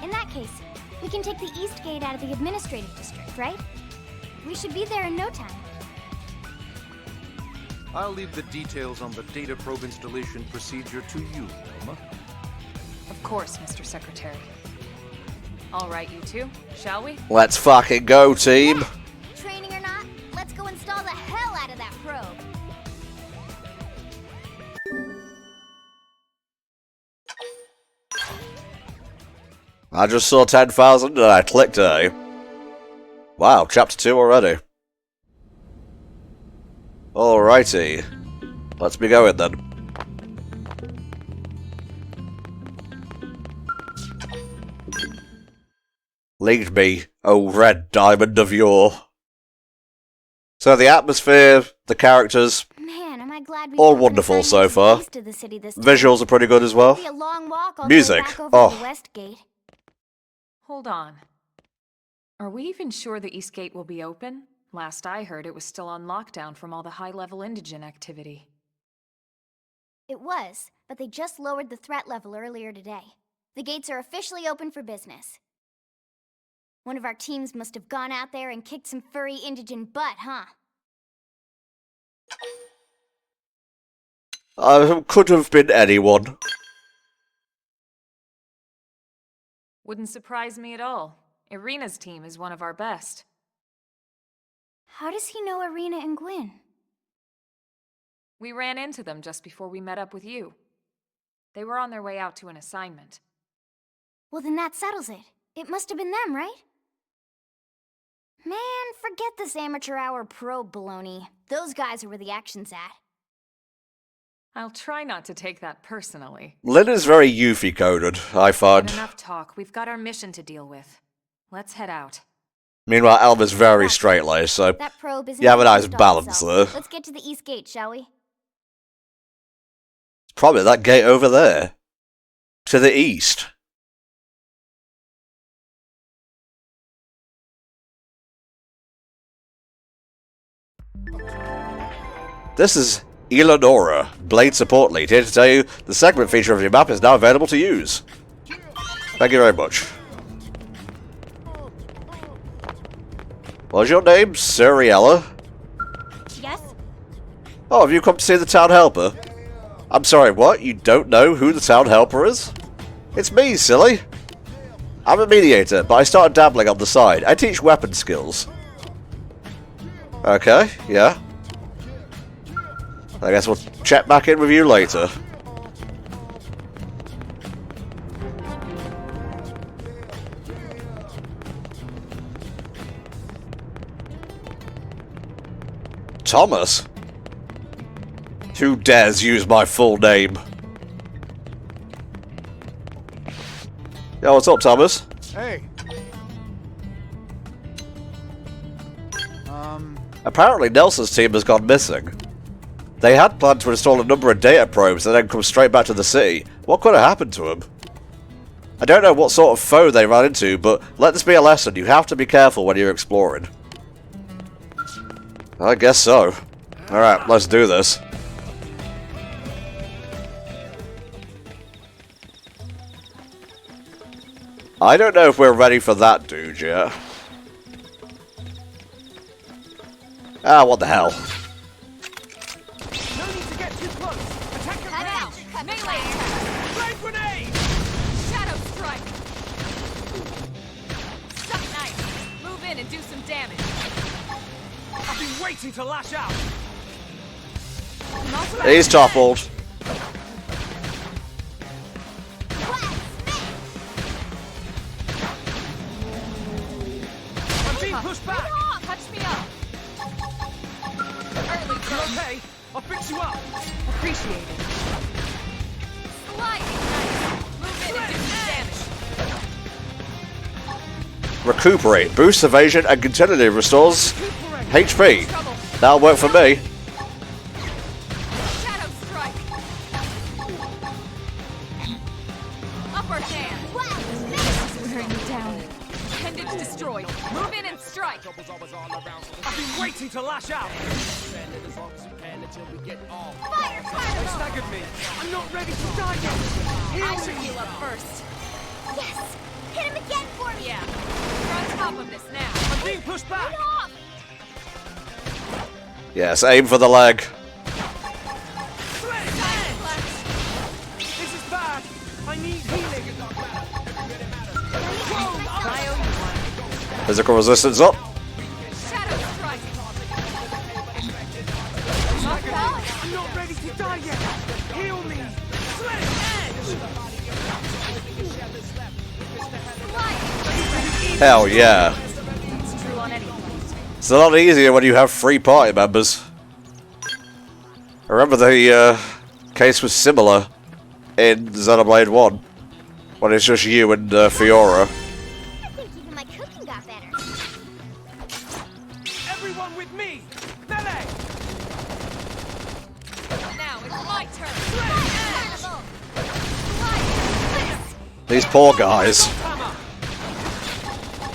In that case, we can take the East Gate out of the administrative district, right? We should be there in no time.
I'll leave the details on the data probe installation procedure to you, Elma.
Of course, Mr. Secretary. All right, you two, shall we?
Let's fucking go, team.
Training or not, let's go install the hell out of that probe.
I just saw 10,000 and I clicked A. Wow, chapter 2 already. Alrighty. Let's be going then. Lead me, O red diamond of yore. So the atmosphere, the characters,
Man, am I glad we
all
took an
wonderful so
assignment to the
far.
east of the city this time.
Visuals are pretty good as well.
It'll be a long walk all
Music,
the way back over
oh.
to the West Gate.
Hold on. Are we even sure the East Gate will be open? Last I heard, it was still on lockdown from all the high-level indigen activity.
It was, but they just lowered the threat level earlier today. The gates are officially open for business. One of our teams must have gone out there and kicked some furry indigent butt, huh?
Could have been anyone.
Wouldn't surprise me at all. Irina's team is one of our best.
How does he know Irina and Gwyn?
We ran into them just before we met up with you. They were on their way out to an assignment.
Well, then that settles it. It must have been them, right? Man, forget this amateur hour pro baloney. Those guys are where the action's at.
I'll try not to take that personally.
Lynn is very Yuffie coded, I find.
But enough talk. We've got our mission to deal with. Let's head out.
Meanwhile, Alva's very straight-laced, so
That probe isn't
you have a nice
installed,
balance
so
there.
let's get to the east gate, shall we?
Probably that gate over there. To the east. This is Eleonora, Blade Support Lead, here to tell you the segment feature of your map is now available to use. Thank you very much. What's your name, Suriella?
Yes?
Oh, have you come to see the town helper? I'm sorry, what? You don't know who the town helper is? It's me, silly. I'm a mediator, but I started dabbling on the side. I teach weapon skills. Okay, yeah. I guess we'll check back in with you later. Thomas? Who dares use my full name? Yo, what's up, Thomas?
Hey.
Apparently Nelson's team has gone missing. They had planned to install a number of data probes and then come straight back to the city. What could have happened to them? I don't know what sort of foe they ran into, but let this be a lesson. You have to be careful when you're exploring. I guess so. Alright, let's do this. I don't know if we're ready for that dude yet. Ah, what the hell.
No need to get too close. Attack
Cut out!
Melee attack!
Flame grenade!
Shadow strike! Suck knife! Move in and do some damage.
I've been waiting to lash out.
He's toppled.
I'm being pushed back.
Touch me up! Early
You
bird.
okay? I'll fix you up.
Appreciate it. Sliding knife! Move in and do some damage.
Recuperate. Boosts evasion and continually restores HP. That'll work for me.
Shadow strike! Upper hand! Wearing me down. Appendage destroyed. Move in and strike!
I've been waiting to lash out.
Fire,
They staggered me. I'm not ready to die yet.
I
Heal
should
me.
heal up first.
Yes! Hit him again for me!
Yeah. We're on top of this now.
I'm being pushed back.
Get off!
Yes, aim for the leg.
Sledge! This is bad. I need healing.
I owe you one.
Physical resistance up.
Shadow strike!
I'm not ready to die yet. Heal me. Sledge!
Hell yeah.
It's true on any point.
It's a lot easier when you have 3 party members. I remember the case was similar in Xenoblade 1. When it's just you and Fiora.
I think even my cooking got better.
Everyone with me. Melee.
Now it's my turn.
Carnival!
These poor guys.
Hammer.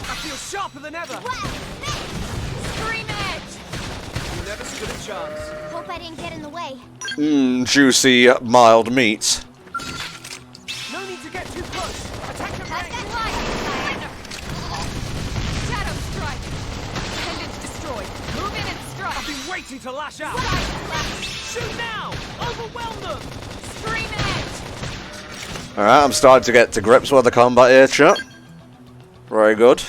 I feel sharper than ever.
Scream edge!
You never stood a chance.
Hope I didn't get in the way.
Juicy, mild meat.
No need to get too close. Attack the
How's
rank.
that line?
Shadow strike! Pendants destroyed. Move in and strike!
I've been waiting to lash out.
Strike!
Shoot now! Overwhelm them!
Stream edge!
Alright, I'm starting to get to grips with the combat here, chat. Very good.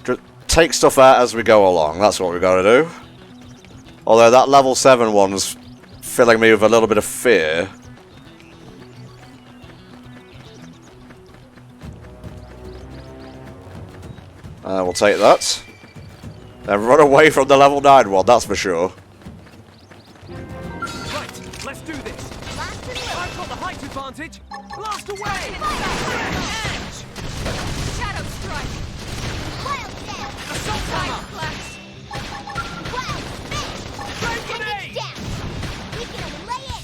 Just take stuff out as we go along, that's what we gotta do. Although that level 7 one's filling me with a little bit of fear. We'll take that. And run away from the level 9 one, that's for sure.
Right, let's do this. I've got the height advantage. Blast away! Edge!
Shadow strike!
Wild down!
Assault hammer!
Flash!
Wild spin!
Great
Pendants
grenade!
down! We can lay it!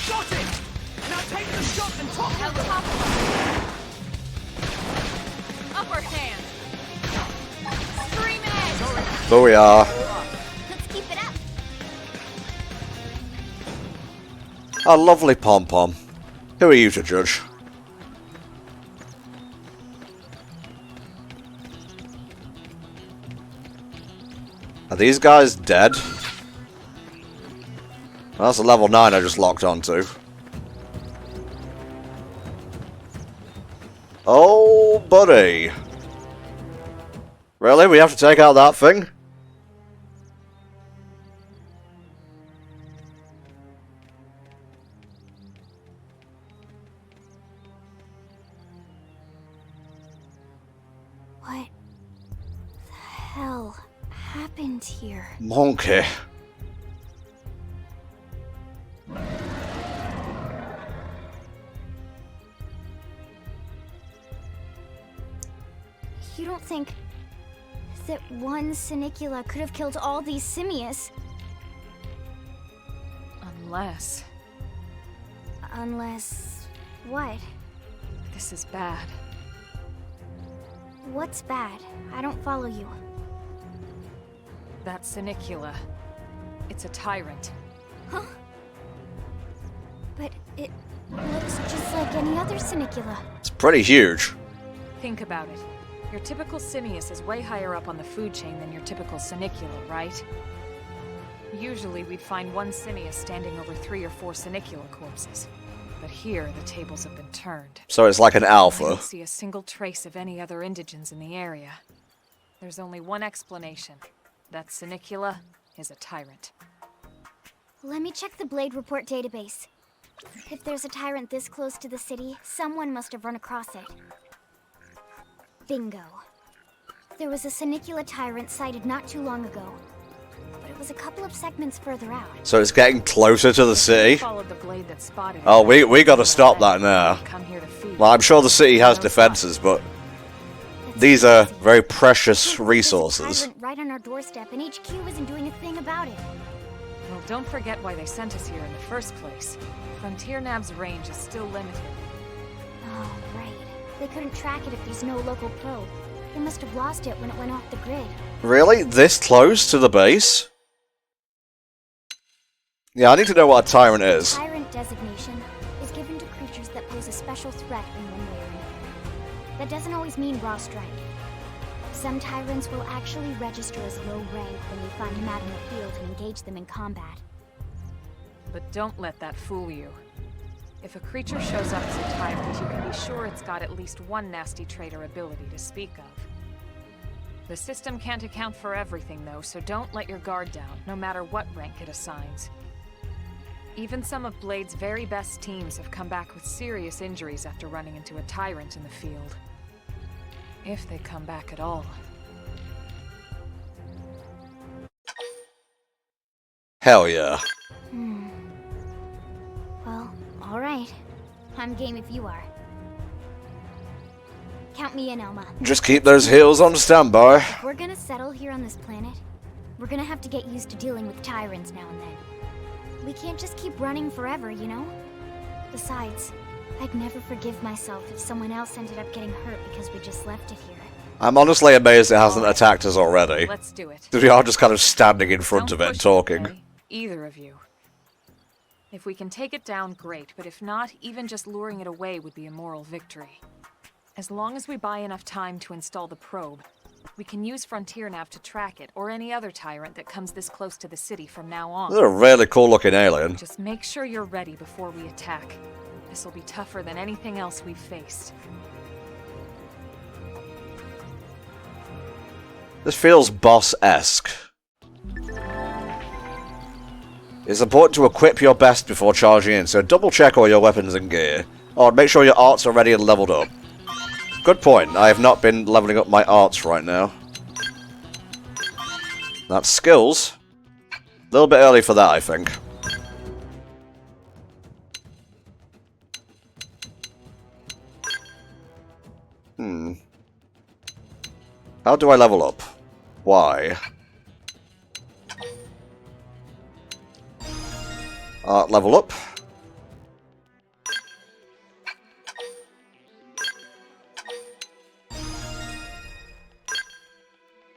Got it! Now take the shot and topple
Now
them!
topple! Upper hand! Stream edge!
Booyah.
Let's keep it up!
A lovely pom-pom. Who are you to judge? Are these guys dead? Well, that's a level 9 I just locked onto. Oh, buddy. Really? We have to take out that thing?
What the hell happened here?
Monkey.
You don't think that one Sinicula could have killed all these simius?
Unless...
Unless... what?
this is bad.
What's bad? I don't follow you.
That Sinicula. It's a Tyrant.
Huh? But it looks just like any other Sinicula.
It's pretty huge.
Think about it. Your typical Simius is way higher up on the food chain than your typical Sinicula, right? Usually we'd find one Simius standing over 3 or 4 Sinicula corpses. But here, the tables have been turned.
So it's like an
I
alpha.
don't see a single trace of any other indigens in the area. There's only one explanation. That Sinicula is a Tyrant.
Let me check the Blade Report database. If there's a Tyrant this close to the city, someone must have run across it. Bingo. There was a Sinicula Tyrant sighted not too long ago. But it was a couple of segments further out.
So it's getting closer to the city.
Followed the blade that spotted it.
Oh, we gotta stop that now.
Come here to feed.
Well, I'm sure the city has
No
defenses, but
That's
these are
crazy.
very precious
There's a
resources.
Tyrant right on our doorstep, and HQ isn't doing a thing about it.
Well, don't forget why they sent us here in the first place. Frontier Nav's range is still limited.
Oh, right. They couldn't track it if there's no local probe. They must have lost it when it went off the grid.
Really? This close to the base? Yeah, I need to know what a tyrant is.
Tyrant designation is given to creatures that pose a special threat in one way or another. That doesn't always mean raw strike. Some tyrants will actually register as low rank when you find them out in the field and engage them in combat.
But don't let that fool you. If a creature shows up as a tyrant, you can be sure it's got at least one nasty trait or ability to speak of. The system can't account for everything, though, so don't let your guard down, no matter what rank it assigns. Even some of Blade's very best teams have come back with serious injuries after running into a tyrant in the field. If they come back at all.
Hell yeah.
Well, alright. I'm game if you are. Count me in, Elma.
Just keep those heels on standby.
If we're gonna settle here on this planet, we're gonna have to get used to dealing with tyrants now and then. We can't just keep running forever, you know? Besides, I'd never forgive myself if someone else ended up getting hurt because we just left it here.
I'm honestly amazed it hasn't attacked us already.
Let's do it.
We are just kind of standing in front of it and talking.
Okay? Either of you. If we can take it down, great, but if not, even just luring it away would be a moral victory. As long as we buy enough time to install the probe, we can use Frontier Nav to track it, or any other Tyrant that comes this close to the city from now on.
They're a really cool looking alien.
Just make sure you're ready before we attack. This will be tougher than anything else we've faced.
This feels boss-esque. It's important to equip your best before charging in, so double check all your weapons and gear. Oh, and make sure your arts are ready and leveled up. Good point. I have not been leveling up my arts right now. That's skills. A little bit early for that, I think. How do I level up? Why? Level up.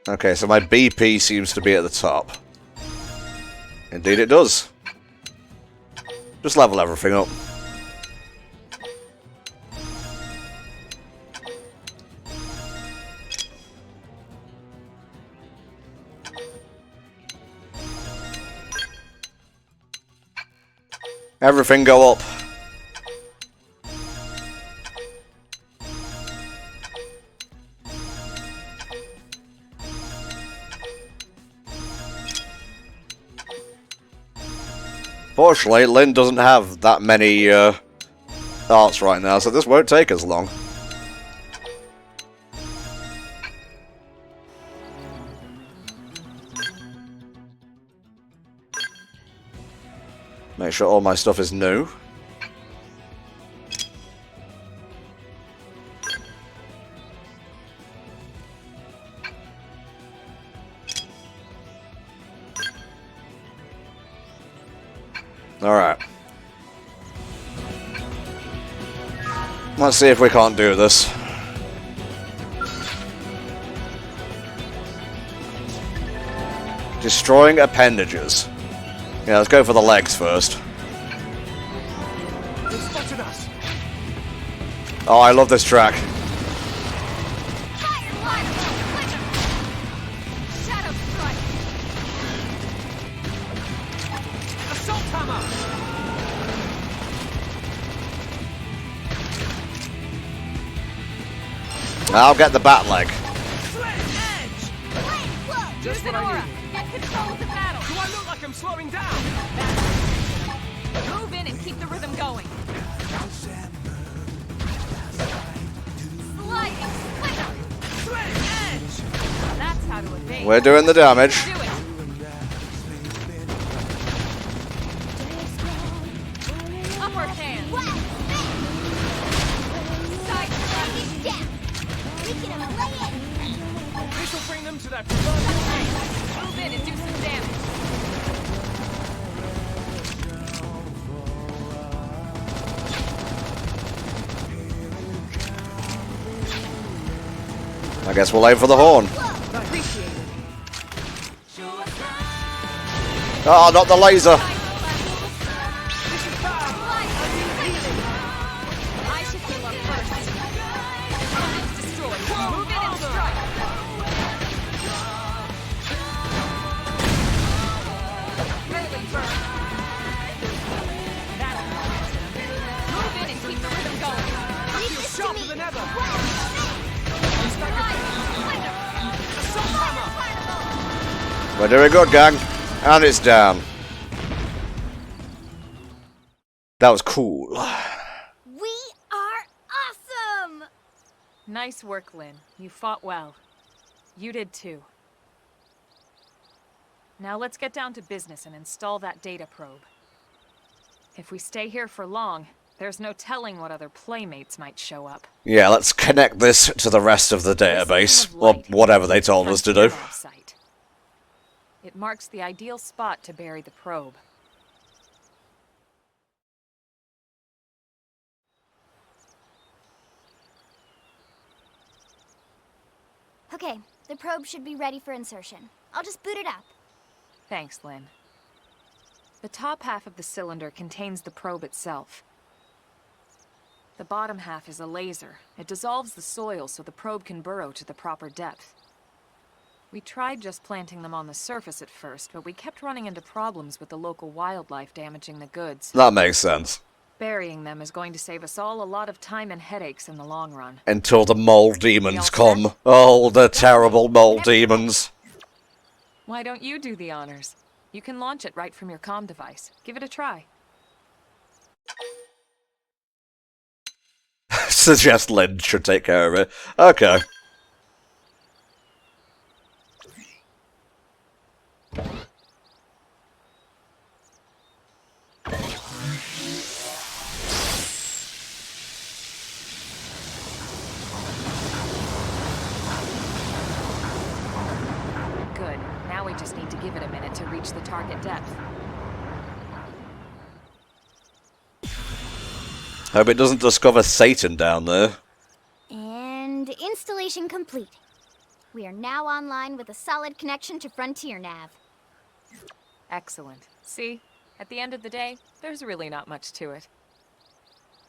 Okay, so my BP seems to be at the top. Indeed it does. Just level everything up. Everything go up. Fortunately, Lynn doesn't have that many arts right now, so this won't take as long. Make sure all my stuff is new. Alright. Let's see if we can't do this. Destroying appendages. Yeah, let's go for the legs first.
They spotted us.
Oh, I love this track.
Shadow strike.
Assault hammer.
I'll get the bat leg.
Slit edge.
Use an aura. Get control of the battle.
Do I look like I'm slowing down?
Move in and keep the rhythm going.
Sliding slither.
Slit edge.
That's how to evade.
We're doing the damage.
Do it. Upper hand.
Side sliding down. We can play it.
This will bring them to their preferred place.
Move in and do some damage.
I guess we'll aim for the horn. Oh, not the laser.
I should heal up first. It's destroyed. Move in and strike. Really burn. That's move in and keep the rhythm going.
I feel sharper than ever. Assault hammer.
We're doing good, gang. And it's down. That was cool.
We are awesome.
Nice work, Lynn. You fought well. You did too. Now let's get down to business and install that data probe. If we stay here for long, there's no telling what other playmates might show up.
Yeah, let's connect this to the rest of the database. Or whatever they told us to do.
Website. It marks the ideal spot to bury the probe.
Okay, the probe should be ready for insertion. I'll just boot it up.
Thanks, Lynn. The top half of the cylinder contains the probe itself. The bottom half is a laser. It dissolves the soil so the probe can burrow to the proper depth. We tried just planting them on the surface at first, but we kept running into problems with the local wildlife damaging the goods.
That makes sense.
Burying them is going to save us all a lot of time and headaches in the long run.
Until the mole demons come. Oh, the terrible mole demons.
Why don't you do the honors? You can launch it right from your comm device. Give it a try.
Suggest Lynn should take care of it. Okay.
Good. Now we just need to give it a minute to reach the target depth.
Hope it doesn't discover Satan down there.
And installation complete. We are now online with a solid connection to Frontier Nav.
Excellent. See? At the end of the day, there's really not much to it.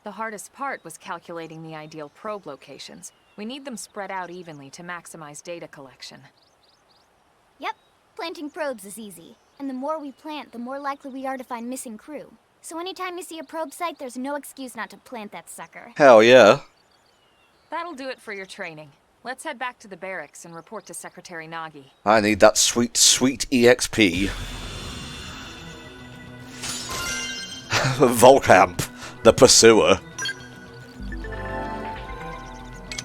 The hardest part was calculating the ideal probe locations. We need them spread out evenly to maximize data collection.
Yep, planting probes is easy. And the more we plant, the more likely we are to find missing crew. So anytime you see a probe site, there's no excuse not to plant that sucker.
Hell yeah.
That'll do it for your training. Let's head back to the barracks and report to Secretary Nagi.
I need that sweet, sweet EXP. Volcamp, the pursuer.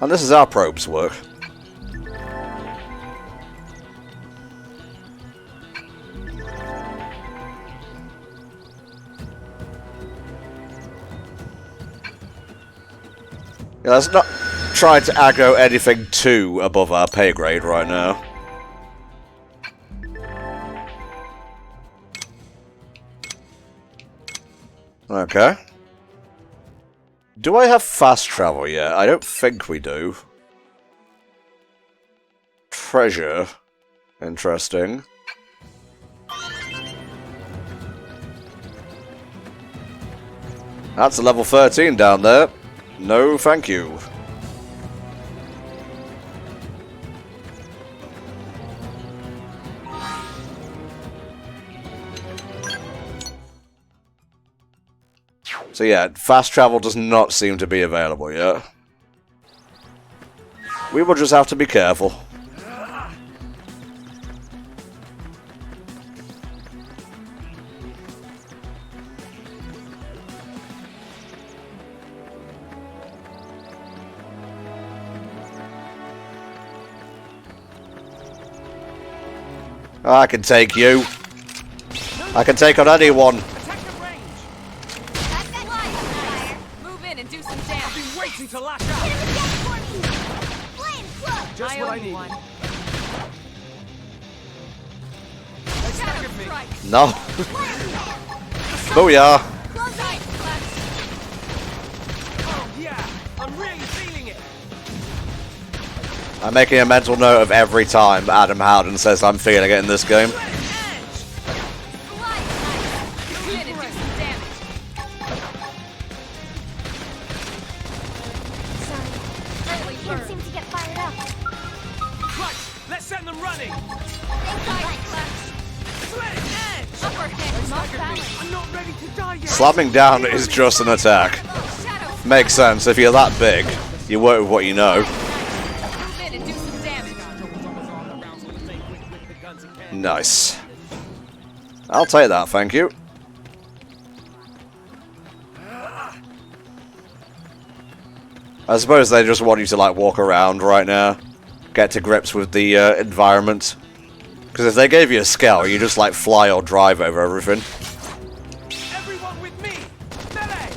And this is our probe's work. Yeah, let's not try to aggro anything too above our pay grade right now. Okay. Do I have fast travel yet? I don't think we do. Treasure. Interesting. That's a level 13 down there. No, thank you. So yeah, fast travel does not seem to be available yet. We will just have to be careful. I can take you. I can take on anyone.
Attack the range!
I've got fire.
Move in and do some damage.
I've been waiting to lash
Get
out!
him again for me! Flame cloak!
Just
I
what
owe
I
you
need.
one.
Attack of me!
Strike.
No. Booyah.
Close it!
Oh yeah! I'm really feeling it!
I'm making a mental note of every time Adam Howden says I'm feeling it in this game.
Edge!
Move in and do some damage.
Sorry. Can't seem to get fired up.
Right, let's send them running! Sledge! Edge!
Upper hit. Not balance.
I'm not ready to die yet!
Slamming down is just an attack.
Shadow.
Makes sense, if you're that big, you work with what you know.
Move in and do some damage.
Nice. I'll take that, thank you. I suppose they just want you to like walk around right now. Get to grips with the environment. Because if they gave you a scale, you just like fly or drive over everything.
Everyone with me! Melee!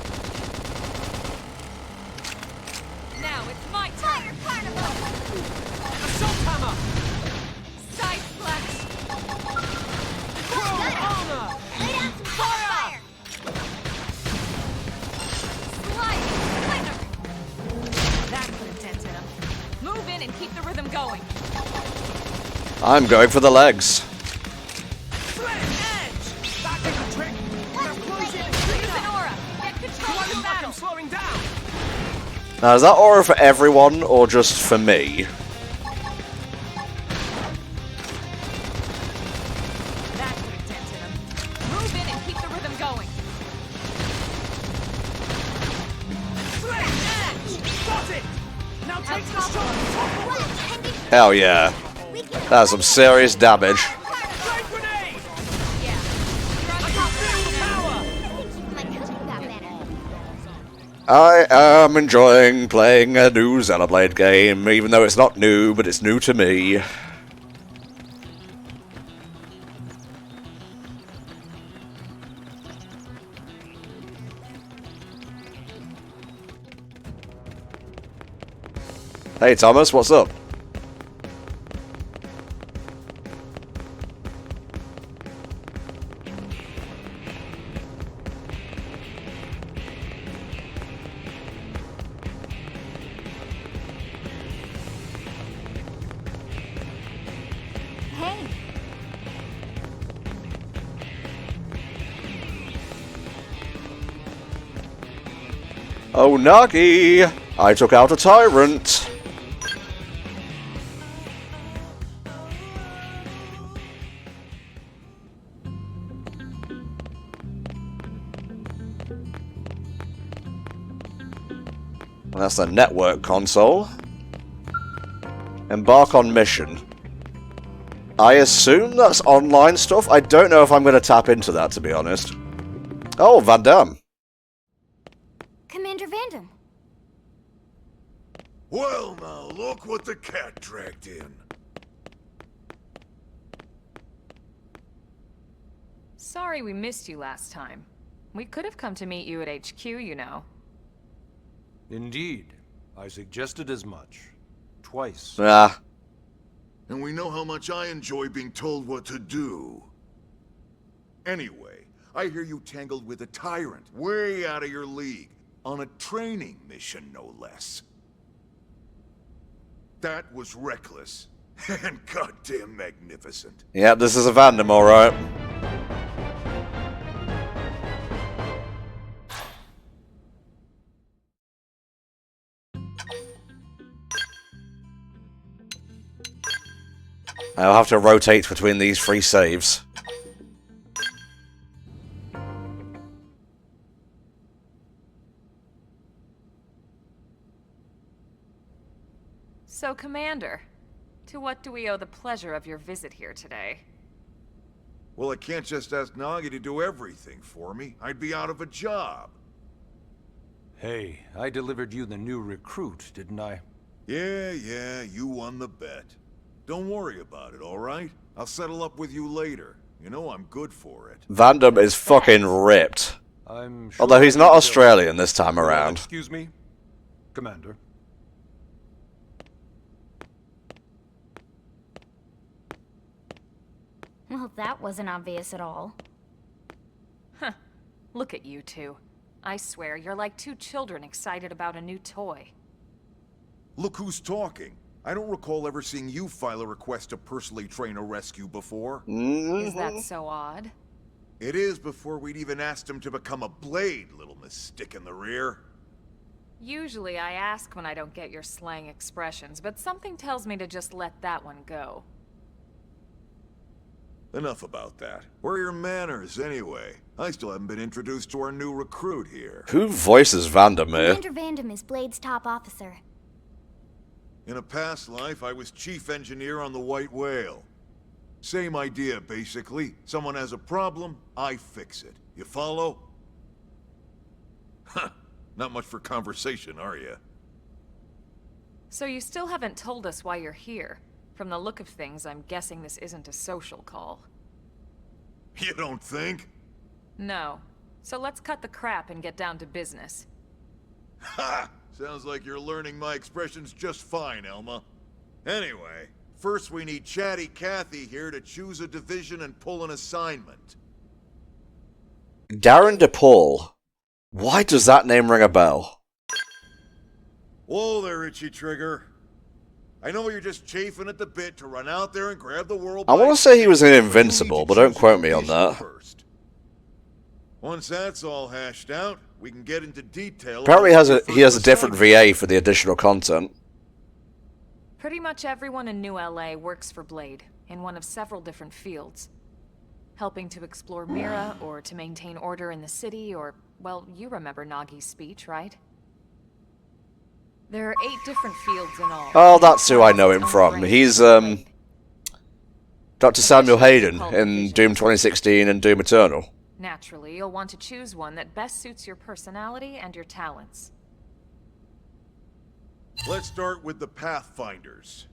Now it's my turn.
Fire carnival!
Assault hammer!
Side splash.
Chrome armor!
Lay down some fire!
Sliding. Winner. That put a dent in him. Move in and keep the rhythm going.
I'm going for the legs.
Flip edge! That did the trick! Now close in and clean
Use an
up!
aura. Get
Do
control
I
of the
look like I'm
battle.
slowing down?
Now, is that aura for everyone, or just for me?
That could have dented him. Move in and keep the rhythm going.
Flip edge! Got it! Now take the shot!
Hell yeah. That's some serious damage.
Flame grenade!
Yeah. You're on
I
top
can
of
feel the
that now.
power!
I think you might cook that better.
I am enjoying playing a new Xenoblade game, even though it's not new, but it's new to me. Hey Thomas, what's up?
Hey,
Oh Nagi! I took out a Tyrant! That's the network console. Embark on mission. I assume that's online stuff? I don't know if I'm going to tap into that, to be honest. Oh, Van Damme.
Commander Vandam.
Well, now, look what the cat dragged in.
Sorry we missed you last time. We could have come to meet you at HQ, you know.
Indeed. I suggested as much. Twice.
Ah,
And we know how much I enjoy being told what to do. Anyway, I hear you tangled with a tyrant, way out of your league, on a training mission, no less. That was reckless, and goddamn magnificent.
yeah, this is a Van Damme, alright. I'll have to rotate between these three saves.
So, Commander, to what do we owe the pleasure of your visit here today?
Well, I can't just ask Nagi to do everything for me. I'd be out of a job.
Hey, I delivered you the new recruit, didn't I?
Yeah, you won the bet. Don't worry about it, alright? I'll settle up with you later. You know I'm good for it.
Van Damme is fucking ripped.
I'm sure
Although he's
I
not
will-
Australian this time
Will you
around.
Excuse me, Commander.
Well, that wasn't obvious at all.
Look at you two. I swear, you're like two children excited about a new toy.
Look who's talking. I don't recall ever seeing you file a request to personally train a rescue before.
Is that so odd?
It is before we'd even asked him to become a blade, little miss stick in the rear.
Usually I ask when I don't get your slang expressions, but something tells me to just let that one go.
Enough about that. Where are your manners, anyway? I still haven't been introduced to our new recruit here.
Who voices Van Damme here?
Commander Vandam is Blade's top officer.
In a past life, I was chief engineer on the White Whale. Same idea, basically. Someone has a problem, I fix it. You follow? Huh. Not much for conversation, are you?
So you still haven't told us why you're here. From the look of things, I'm guessing this isn't a social call.
You don't think?
No. So let's cut the crap and get down to business.
Ha! Sounds like you're learning my expressions just fine, Elma. Anyway, first we need Chatty Cathy here to choose a division and pull an assignment.
Darren DePaul. Why does that name ring a bell?
Whoa there, Itchy Trigger. I know you're just chafing at the bit to run out there and grab the world.
I want to say he was in Invincible, but don't quote me on that.
First. Once that's all hashed out, we can get into detail.
Apparently he has a different VA for the additional content.
Pretty much everyone in New LA works for Blade, in one of several different fields. Helping to explore Mira, or to maintain order in the city, or, well, you remember Nagi's speech, right? There are 8 different fields in all.
Oh, that's who I know him from. He's, Dr. Samuel Hayden in Doom 2016 and Doom Eternal.
Naturally, you'll want to choose one that best suits your personality and your talents.
Let's start with the Pathfinders.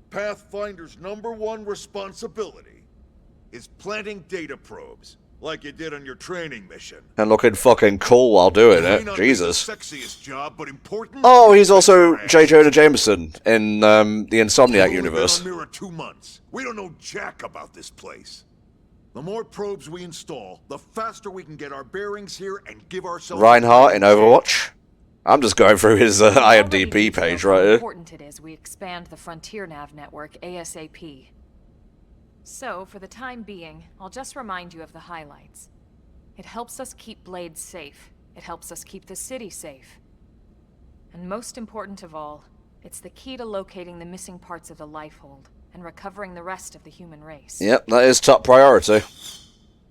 Pathfinder's #1 responsibility is planting data probes, like you did on your training mission.
And looking fucking cool while doing it. Jesus.
The sexiest job, but important.
Oh, he's also J. Jonah Jameson in the Insomniac universe.
We've been on Mira 2 months. We don't know jack about this place. The more probes we install, the faster we can get our bearings here and give ourselves...
Reinhardt in Overwatch. I'm just going through his IMDb page right here.
How important it is we expand the Frontier Nav network ASAP. So, for the time being, I'll just remind you of the highlights. It helps us keep Blade safe. It helps us keep the city safe. And most important of all, it's the key to locating the missing parts of the Lifehold and recovering the rest of the human race.
Yep, that is top priority.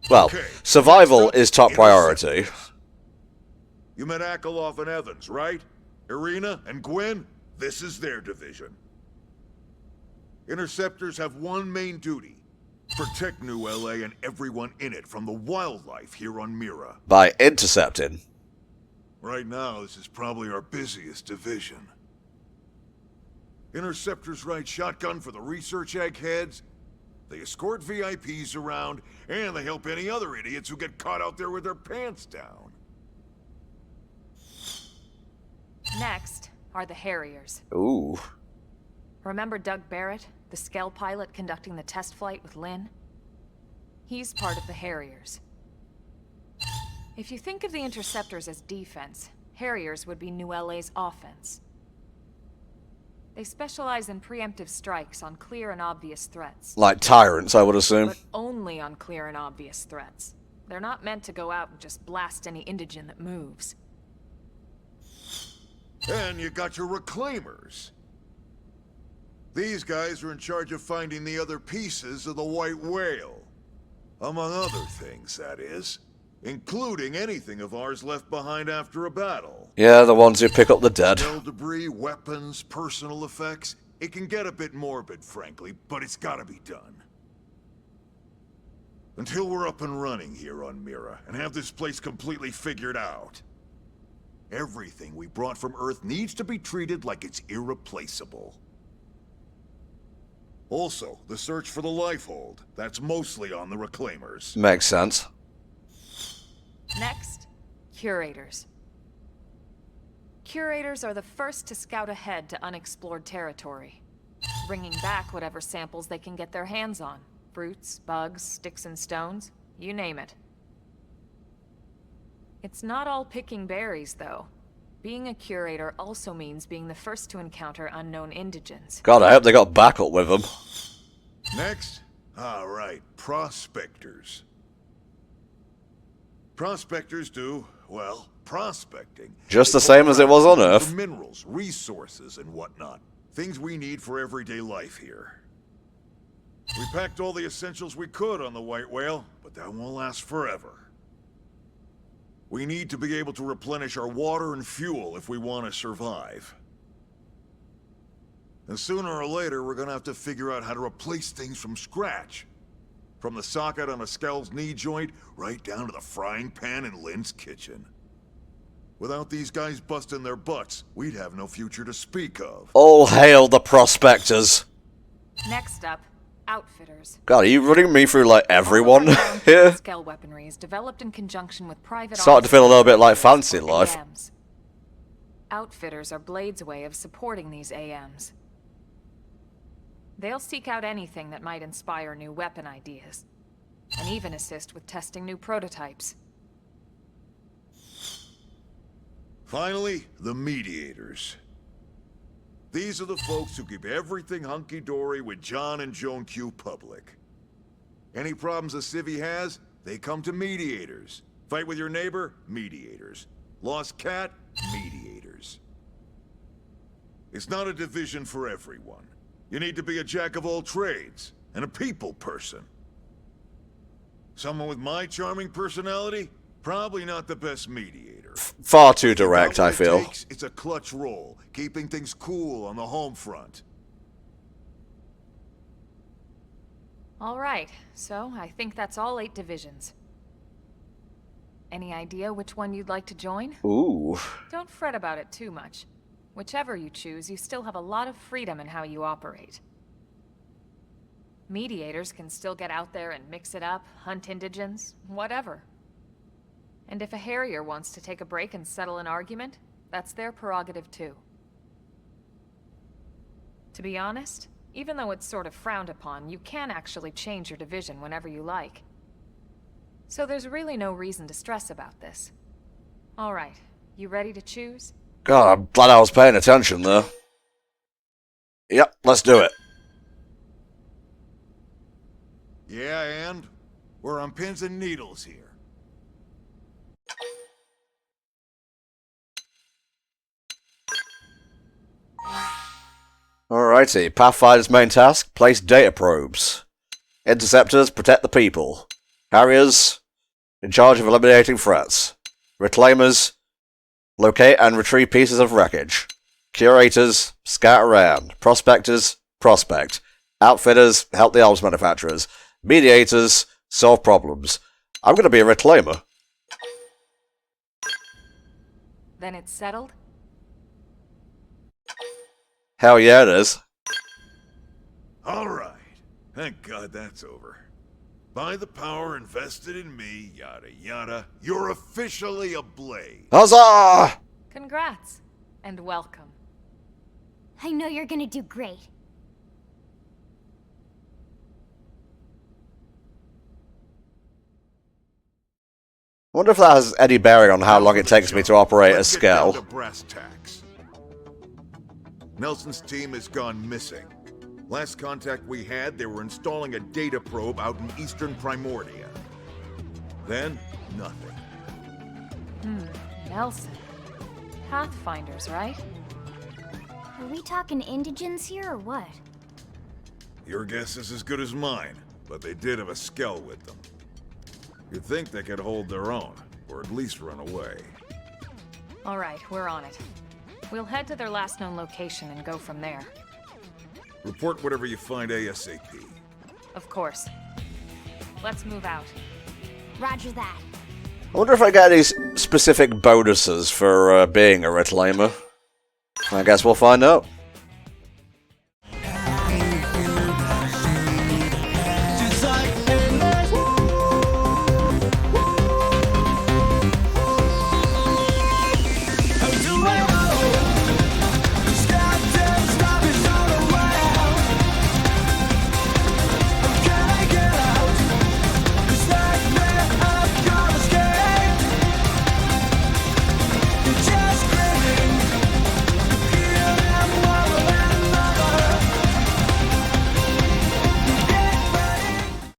Well, survival is top priority.
You met Akeloff and Evans, right? Irina and Gwen? This is their division. Interceptors have one main duty. Protect New LA and everyone in it from the wildlife here on Mira.
By intercepting.
Right now, this is probably our busiest division. Interceptors ride shotgun for the research eggheads. They escort VIPs around, and they help any other idiots who get caught out there with their pants down.
Next are the Harriers.
Ooh.
Remember Doug Barrett, the Skell pilot conducting the test flight with Lynn? He's part of the Harriers. If you think of the Interceptors as defense, Harriers would be New LA's offense. They specialize in preemptive strikes on clear and obvious threats.
Like tyrants, I would assume.
But only on clear and obvious threats. They're not meant to go out and just blast any indigent that moves.
And you got your Reclaimers. These guys are in charge of finding the other pieces of the White Whale. Among other things, that is. Including anything of ours left behind after a battle.
Yeah, the ones who pick up the dead.
Shell debris, weapons, personal effects. It can get a bit morbid, frankly, but it's gotta be done. Until we're up and running here on Mira, and have this place completely figured out. Everything we brought from Earth needs to be treated like it's irreplaceable. Also, the search for the Lifehold. That's mostly on the Reclaimers.
Makes sense.
Next, Curators. Curators are the first to scout ahead to unexplored territory, bringing back whatever samples they can get their hands on. Fruits, bugs, sticks and stones, you name it. It's not all picking berries, though. Being a curator also means being the first to encounter unknown indigents.
God, I hope they got backup with them.
Next? Alright, prospectors. Prospectors do, well, prospecting.
Just the same as it was on Earth.
Minerals, resources, and whatnot. Things we need for everyday life here. We packed all the essentials we could on the White Whale, but that won't last forever. We need to be able to replenish our water and fuel if we want to survive. And sooner or later, we're gonna have to figure out how to replace things from scratch. From the socket on a Skell's knee joint, right down to the frying pan in Lynn's kitchen. Without these guys busting their butts, we'd have no future to speak of.
All hail the prospectors.
Next up, Outfitters.
God, are you running me through, like, everyone here?
Skell weaponry is developed in conjunction with private...
Starting to feel a little bit like Fancy Life.
AMs. Outfitters are Blade's way of supporting these AMs. They'll seek out anything that might inspire new weapon ideas, and even assist with testing new prototypes.
Finally, the Mediators. These are the folks who keep everything hunky-dory with John and Joan Q public. Any problems a civvy has, they come to mediators. Fight with your neighbor? Mediators. Lost cat? Mediators. It's not a division for everyone. You need to be a jack of all trades, and a people person. Someone with my charming personality? Probably not the best mediator.
Far too direct, I feel.
It's a clutch role, keeping things cool on the home front.
All right, so I think that's all 8 divisions. Any idea which one you'd like to join?
Ooh.
Don't fret about it too much. Whichever you choose, you still have a lot of freedom in how you operate. Mediators can still get out there and mix it up, hunt indigents, whatever. And if a Harrier wants to take a break and settle an argument, that's their prerogative too. To be honest, even though it's sort of frowned upon, you can actually change your division whenever you like. So there's really no reason to stress about this. Alright, you ready to choose?
God, I'm glad I was paying attention there. Yep, let's do it.
Yeah, and? We're on pins and needles here.
Alrighty, Pathfinder's main task, place data probes. Interceptors, protect the people. Harriers, in charge of eliminating threats. Reclaimers, locate and retrieve pieces of wreckage. Curators, scout around. Prospectors, prospect. Outfitters, help the arms manufacturers. Mediators, solve problems. I'm gonna be a reclaimer.
Then it's settled?
Hell yeah, it is.
All right. Thank God that's over. By the power invested in me, yada yada, you're officially a Blade.
Huzzah!
Congrats, and welcome.
I know you're gonna do great.
I wonder if that has any bearing on how long it takes me to operate a
Let's get down
scale.
to brass tacks. Nelson's team has gone missing. Last contact we had, they were installing a data probe out in eastern Primordia. Then, nothing.
Nelson. Pathfinders, right?
Are we talking indigents here or what?
Your guess is as good as mine, but they did have a skell with them. You'd think they could hold their own, or at least run away.
Alright, we're on it. We'll head to their last known location and go from there.
Report whatever you find ASAP.
Of course. Let's move out.
Roger that.
I wonder if I get any specific bonuses for being a reclaimer. I guess we'll find out.